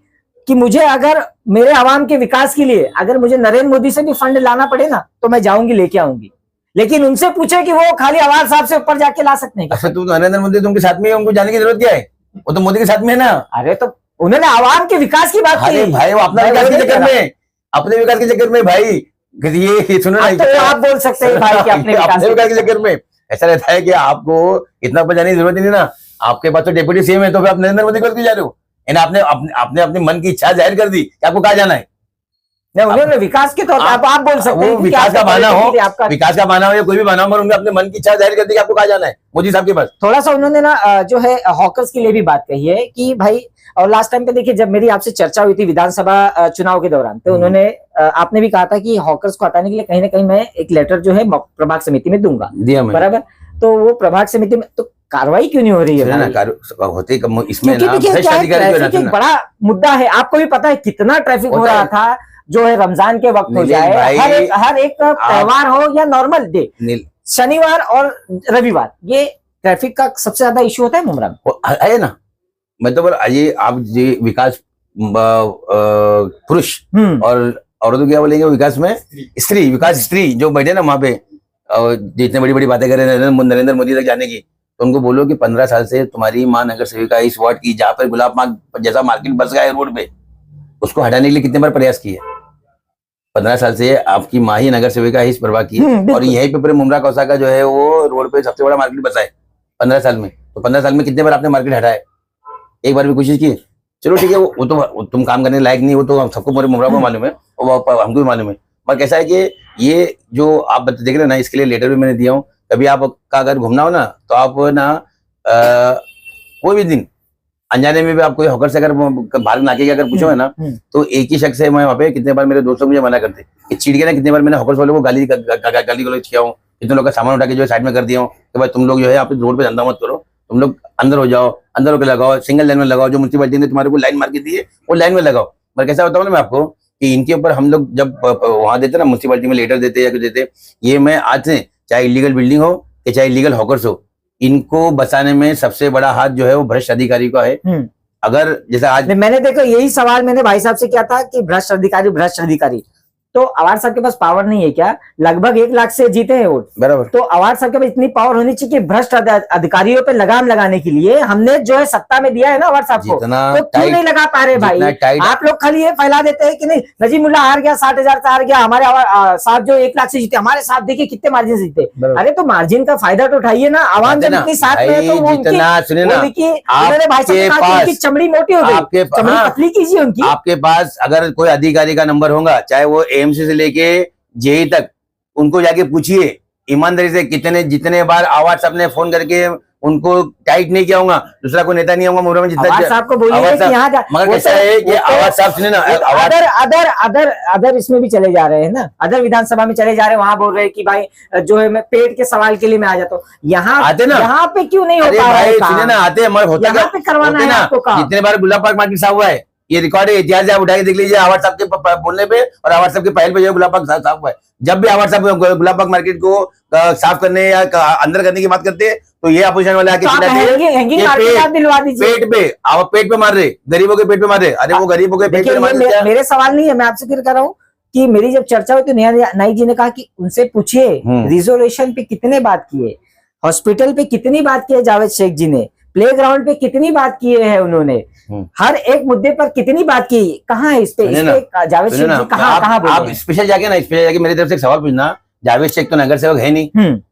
कि मुझे अगर मेरे आवाम के विकास के लिए अगर मुझे नरेंद्र मोदी से भी फंड लाना पड़े ना तो मैं जाऊंगी, लेके आऊंगी, लेकिन उनसे पूछे कि वो खाली आवाज साहब से ऊपर जाके ला सकते हैं। अच्छा, तुम नरेंद्र मोदी तुमके साथ में, उनको जाने की जरूरत क्या है? वो तो मोदी के साथ में है ना। अरे तो उन्होंने आवाम के विकास की बात की भाई, वो अपना विकास के चक्कर में, अपने विकास के चक्कर में भाई, ये सुनो ना, तो आप बोल सकते हैं भाई कि अपने विकास के चक्कर में ऐसा रहता है कि आपको इतना पर जाने की जरूरत नहीं ना। आपके पास तो डेप्यूटी सीएम है, तो फिर आप नरेंद्र मोदी को क्यों जा रहे हो? आपने आपने अपने मन की इच्छा जाहिर कर दी कि आपको कहाँ जाना है। उन्होंने विकास के तौर पर आप बोल सकते हैं, विकास का बहाना हो, विकास का बहाना हो या कोई भी बहाना हो, उन्होंने अपने मन की इच्छा जाहिर कर दी कि आपको कहाँ जाना है मोदी साहब के पास। थोड़ा सा उन्होंने ना जो है हॉकर्स के लिए भी बात कही है कि भाई, और लास्ट टाइम पे देखिए जब मेरी आपसे चर्चा हुई थी विधानसभा चुनाव के दौरान, तो उन्होंने आपने भी कहा था कि हॉकर्स को हटाने के लिए कहीं ना कहीं मैं एक लेटर जो है प्रभाग समिति में दूंगा, बराबर। तो वो प्रभाग समिति में तो कार्रवाई क्यों नहीं हो रही है? होते इसमें एक बड़ा मुद्दा है, आपको भी पता है कितना ट्रैफिक हो रहा था, जो है रमजान के वक्त हो जाए, हर एक त्योहार हो या नॉर्मल डे, शनिवार और रविवार, ये ट्रैफिक का सबसे ज्यादा इश्यू होता है मुमरा में, है ना। मतलब ये आप ये विकास पुरुष और औरतों क्या बोलेंगे, विकास में स्त्री, विकास स्त्री जो बैठे ना वहां पे, जितने बड़ी बड़ी बातें कर रहे हैं नरेंद्र मोदी तक जाने की, तो उनको बोलो कि 15 साल से तुम्हारी मां नगर सेविका इस वार्ड की, जहाँ पर गुलाब मार्ग जैसा मार्केट बस गया है रोड पे, उसको हटाने के लिए कितने बार प्रयास किए। 15 साल से आपकी मां ही नगर सेविका है इस प्रभाग की, और यहीं पे पूरे मुमरा कौसा का जो है वो रोड पे सबसे बड़ा मार्केट बसा है 15 साल में। तो 15 साल में कितने बार आपने मार्केट हटाया? एक बार भी कोशिश की? चलो ठीक है, वो तो तुम काम करने लायक नहीं, वो तो हम सबको पूरे मुमरा को मालूम है, और हमको भी मालूम है। पर कैसा है कि ये जो आप देख रहे हैं ना, इसके लिए लेटर भी मैंने दिया हूँ। कभी आपका अगर घूमना हो ना, तो आप ना कोई भी दिन अनजाने में भी आप कोई हॉकर से अगर बाहर नाके के अगर पूछो है ना, तो एक ही शख्स है मैं वहाँ पे, कितने बार मेरे दोस्तों मुझे मना करते कि चिढ़ के ना, कितने बार मैंने हॉकर्स वालों को गाली गलौज किया हूँ, कितने लोग का सामान उठा के जो है साइड में कर दिया हूँ कि भाई तुम लोग जो है आप रोड पे धंधा मत करो, तुम लोग अंदर हो जाओ, अंदर होकर लगाओ, सिंगल लाइन में लगाओ, जो म्युनिसिपैलिटी ने तुम्हारे को लाइन मार के दी है वो लाइन में लगाओ। पर कैसा बताऊँ ना मैं आपको कि इनके ऊपर हम लोग जब वहां देते ना, म्युनिसिपैलिटी में लेटर देते या कुछ देते, ये मैं आज से चाहे इलीगल बिल्डिंग हो या चाहे इलीगल हॉकर्स हो, इनको बचाने में सबसे बड़ा हाथ जो है वो भ्रष्ट अधिकारी का है। अगर जैसा आज मैंने देखो यही सवाल मैंने भाई साहब से किया था कि भ्रष्ट अधिकारी, तो अवार्ड साहब के पास पावर नहीं है क्या? लगभग 1 लाख से जीते हैं वोट, बराबर। तो अवार्ड साहब के पास इतनी पावर होनी चाहिए कि भ्रष्ट अधिकारियों पे लगाम लगाने के लिए हमने जो है सत्ता में दिया है ना अवार्ड साहब को, तो क्यों नहीं लगा पा रहे भाई? आप लोग खाली ये फैला देते हैं कि नहीं नजीमुल्लाह हार गया, 60,000 से हार गया, हमारे साहब जो 1 लाख से जीते, हमारे साहब देखिए कितने मार्जिन से जीते। अरे तो मार्जिन का फायदा तो उठाइए ना, आवाम जब इतनी साथ में है तो वो उनकी चमड़ी मोटी हो गई, चमड़ी पतली कीजिए उनकी। आपके पास अगर कोई अधिकारी का नंबर होगा, चाहे वो एएमसी से लेके जेई तक, उनको जाके पूछिए ईमानदारी से जितने बार आवाज साहब ने फोन करके उनको टाइट नहीं किया होगा, दूसरा कोई नेता नहीं होगा मुहर्रम में जितना आवाज साहब को बोलिए कि यहाँ मगर कैसा है कि आवाज साहब सुने ना, अदर इसमें भी चले जा रहे हैं ना, अदर विधानसभा में चले जा रहे हैं, वहां बोल रहे हैं कि भाई जो है मैं पेट के सवाल के लिए मैं आ जाता हूँ, यहाँ आते ना, यहाँ पे क्यों नहीं होता है? सुने ना, आते यहाँ पे करवाना है आपको काम। जितने बार गुलाब पार्क मार्केट साहब हुआ है, ये रिकॉर्ड है, इतिहास आप उठा के देख लीजिए, आवाज साहब के बोलने पे और आवाज साहब के पहल पे जो गुलाब पार्क साफ हुआ है। जब भी आवाज साहब गुलाब पार्क मार्केट को साफ करने या अंदर करने की बात करते हैं, तो ये अपोजिशन वाले आके पेट पे मार रहे, गरीबों के पेट पे मार रहे। अरे वो गरीबों के पेट पे मार रहे। मेरे सवाल नहीं है, मैं आपसे फिर कर रहा हूँ कि मेरी जब चर्चा हुई तो नाइक जी ने कहा कि उनसे पूछिए रिजर्वेशन पे कितने बात किए, हॉस्पिटल पे कितनी बात की है जावेद शेख जी ने, प्लेग्राउंड पे कितनी बात किए हैं उन्होंने, हर एक मुद्दे पर कितनी बात की, कहाँ है इस पे जावेद शेख जी कहाँ बोले? आप स्पेशल जाके मेरी तरफ से एक सवाल पूछना, जावेद शेख तो नगर सेवक है नहीं,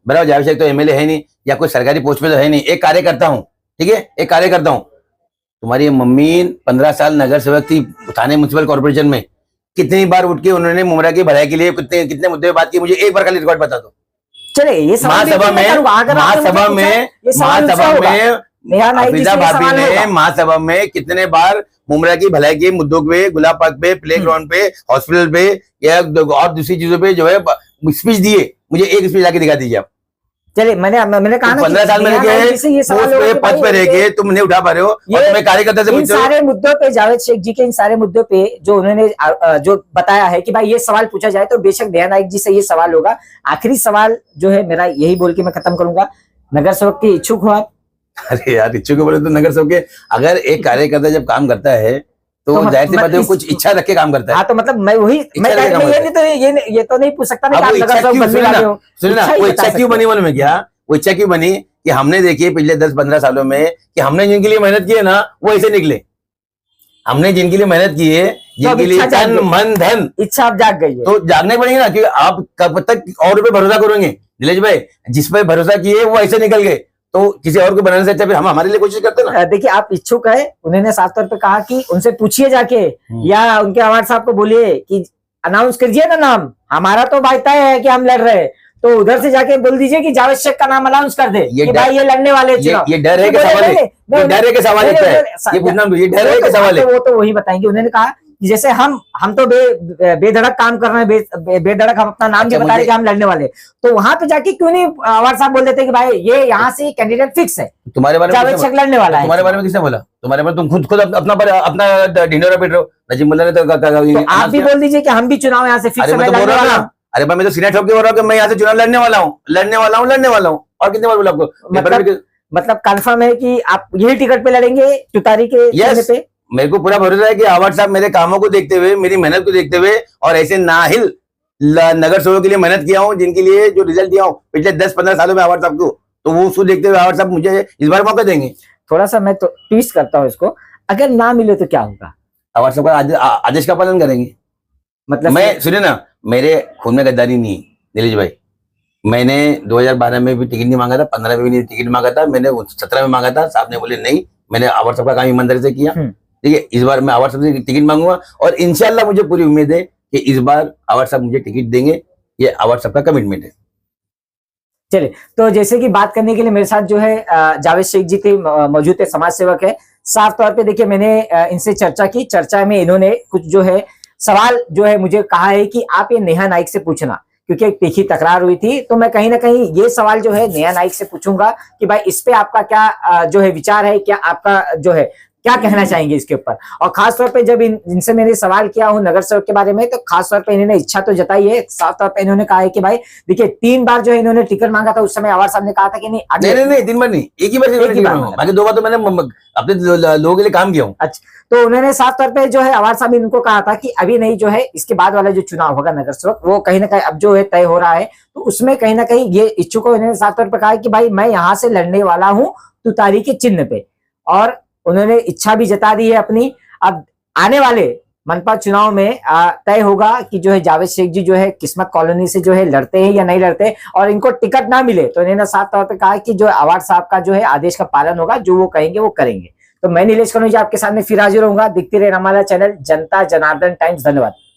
बराबर, जावेद शेख तो एमएलए है नहीं या कोई सरकारी पोस्ट पे तो है नहीं, एक कार्यकर्ता हूँ, ठीक है, एक कार्यकर्ता हूँ। तुम्हारी मम्मी 15 साल नगर सेवक थी थाने म्युनिसिपल कॉर्पोरेशन में, कितनी बार उठ के उन्होंने मुमरा की भलाई के लिए कितने मुद्दे पे बात की, मुझे एक बार खाली रिकॉर्ड बता दो। चले ये महासभा में कितने बार मुमरा की भलाई के मुद्दों पे, गुलाब पार्क पे, प्लेग्राउंड पे, हॉस्पिटल पे या और दूसरी चीजों पे जो है स्पीच दिए, मुझे एक स्पीच लाके दिखा दीजिए आप। चलिए मैंने कहा 15 साल में पद पे रह के तुम नहीं उठा पा रहे हो, और तुम्हें कार्यकर्ता से इन सारे मुद्दों पे जावेद शेख जी के इन सारे मुद्दों पे जो उन्होंने जो बताया है कि भाई ये सवाल पूछा जाए तो बेशक दया नाइक जी से ये सवाल होगा। आखिरी सवाल जो है मेरा यही बोल के मैं खत्म करूंगा, नगर सेवक के इच्छुक हो आप? अरे यार इच्छुक बोले तो नगर सेवक के, अगर एक कार्यकर्ता जब काम करता है तो जाहिर सी बात है कुछ इच्छा रख के काम करता है। हाँ तो मतलब मैं वही ये तो नहीं पूछ सकता ना, सुनिए ना, वो इच्छा क्यों बनी मालूम है क्या? वो इच्छा क्यों बनी कि हमने देखिए पिछले 10-15 सालों में कि हमने जिनके लिए मेहनत की है ना वो ऐसे निकले, हमने जिनके लिए मेहनत की है, जिनके लिए तन मन धन, इच्छा आप जाग गई है तो जागने पड़ेगी ना, कि आप कब तक और पे भरोसा करोगे? नीलेश भाई जिस पे भरोसा किए वो ऐसे निकल गए, तो किसी और को बनाने से अच्छा फिर हम हमारे लिए कोशिश करते ना। देखिए आप इच्छुक है, उन्होंने साफ तौर पे कहा कि उनसे पूछिए जाके या उनके आवाज साहब को बोलिए कि अनाउंस कीजिए ना नाम, हमारा तो भाई तय है कि हम लड़ रहे हैं, तो उधर से जाके बोल दीजिए कि जावेद शेख का नाम अनाउंस कर दे कि भाई ये लड़ने वाले चुनाव। ये डर है कि सवाल है, ये डर है कि सवाल है, ये पूछना ये डर है कि सवाल है, वो तो वही बताएंगे। उन्होंने कहा कि जैसे हम तो बेधड़क काम कर रहे हैं, बेधड़क हम अपना नाम भी बता रहे कि हम लड़ने वाले, तो वहां पे जाके क्यों नहीं आवाज साहब बोल देते कि भाई ये यहाँ से कैंडिडेट फिक्स है, तुम्हारे बारे में जावेद शेख लड़ने वाला है। तुम्हारे बारे में किसने बोला? तुम्हारे बारे में तुम खुद अपना ढिंढोरा पीट रहे हो। नजीमुल्लाह ने तो आप भी बोल दीजिए कि हम भी चुनाव यहाँ से फिक्स है। अरे भाई मैं तो सीना ठोक के बोल रहा हूँ कि मैं यहाँ से चुनाव लड़ने वाला हूँ। और कितने बार बोला आपको? मतलब कंफर्म है कि आप यही टिकट पे लड़ेंगे तुतारी के पे? मेरे को पूरा भरोसा है कि आवाज साहब मेरे कामों को देखते हुए, मेरी मेहनत को देखते हुए, और ऐसे नाहिल नगर सेवकों के लिए मेहनत किया हूँ, जिनके लिए जो रिजल्ट दिया हूँ पिछले 10-15 सालों में आवाज साहब को, तो वो उसको देखते हुए आवाज साहब मुझे इस बार मौका देंगे। थोड़ा सा मैं तो ट्विस्ट करता हूँ इसको, अगर ना मिले तो क्या होगा? आवाज साहब का आदेश का पालन करेंगे। मतलब मैं सुनिए ना, मेरे खून में गद्दारी नहीं नीलेश भाई, मैंने 2012 में भी टिकट नहीं मांगा था, 15 में भी टिकट मांगा था, मैंने 17 में मांगा था, साहब ने बोले नहीं, मैंने आवाज साहब का काम ईमानदारी से किया। ठीक है, इस बार मैं आवाज साहब से टिकट मांगूंगा और इंशाल्लाह मुझे पूरी उम्मीद है कि इस बार आवाज साहब मुझे टिकट देंगे, ये आवाज साहब का कमिटमेंट है। चलिए, तो जैसे कि बात करने के लिए मेरे साथ जो है जावेद शेख जी थे, मौजूद है, समाज सेवक है, साफ तौर पे देखिए मैंने इनसे चर्चा की, चर्चा में इन्होंने कुछ जो है सवाल जो है मुझे कहा है कि आप ये नेहा नाइक से पूछना, क्योंकि एक तीखी तकरार हुई थी। तो मैं कहीं ना कहीं ये सवाल जो है नेहा नाइक से पूछूंगा कि भाई इस पे आपका क्या जो है विचार है, क्या आपका जो है क्या कहना चाहेंगे इसके ऊपर। और खास तौर पे जब इनसे मैंने सवाल किया हूँ नगर सेवक के बारे में, तो खास तौर पे इन्होंने इच्छा तो जताई है। साफ तौर पे इन्होंने कहा है कि भाई देखिए 3 बार जो है इन्होंने टिकट मांगा था, उस समय आवाज साहब ने कहा था कि नहीं नहीं नहीं 3 बार नहीं, एक ही बार बाकी 2 बार तो मैंने अपने लोगों के लिए काम किया हूँ। अच्छा, तो उन्होंने साफ तौर पे जो है आवाज साहब ने इनको कहा था कि अभी नहीं, जो है इसके बाद वाला जो चुनाव होगा नगर सेवक वो कहीं ना कहीं अब जो है तय हो रहा है, तो उसमें कहीं ना कहीं ये इच्छुक इन्होंने साफ तौर पर कहा कि भाई मैं यहाँ से लड़ने वाला हूँ तुतारी के चिन्ह पे, और उन्होंने इच्छा भी जता दी है अपनी। अब आने वाले मनपा चुनाव में तय होगा कि जो है जावेद शेख जी जो है किस्मत कॉलोनी से जो है लड़ते हैं या नहीं लड़ते, और इनको टिकट ना मिले तो इन्होंने साफ तौर पे कहा कि जो अवार्ड साहब का जो है आदेश का पालन होगा, जो वो कहेंगे वो करेंगे। तो मैं नीलेश कनौजिया आपके सामने फिर हाजिर होऊंगा। दिखती रहे हमारा चैनल जनता जनार्दन टाइम्स। धन्यवाद।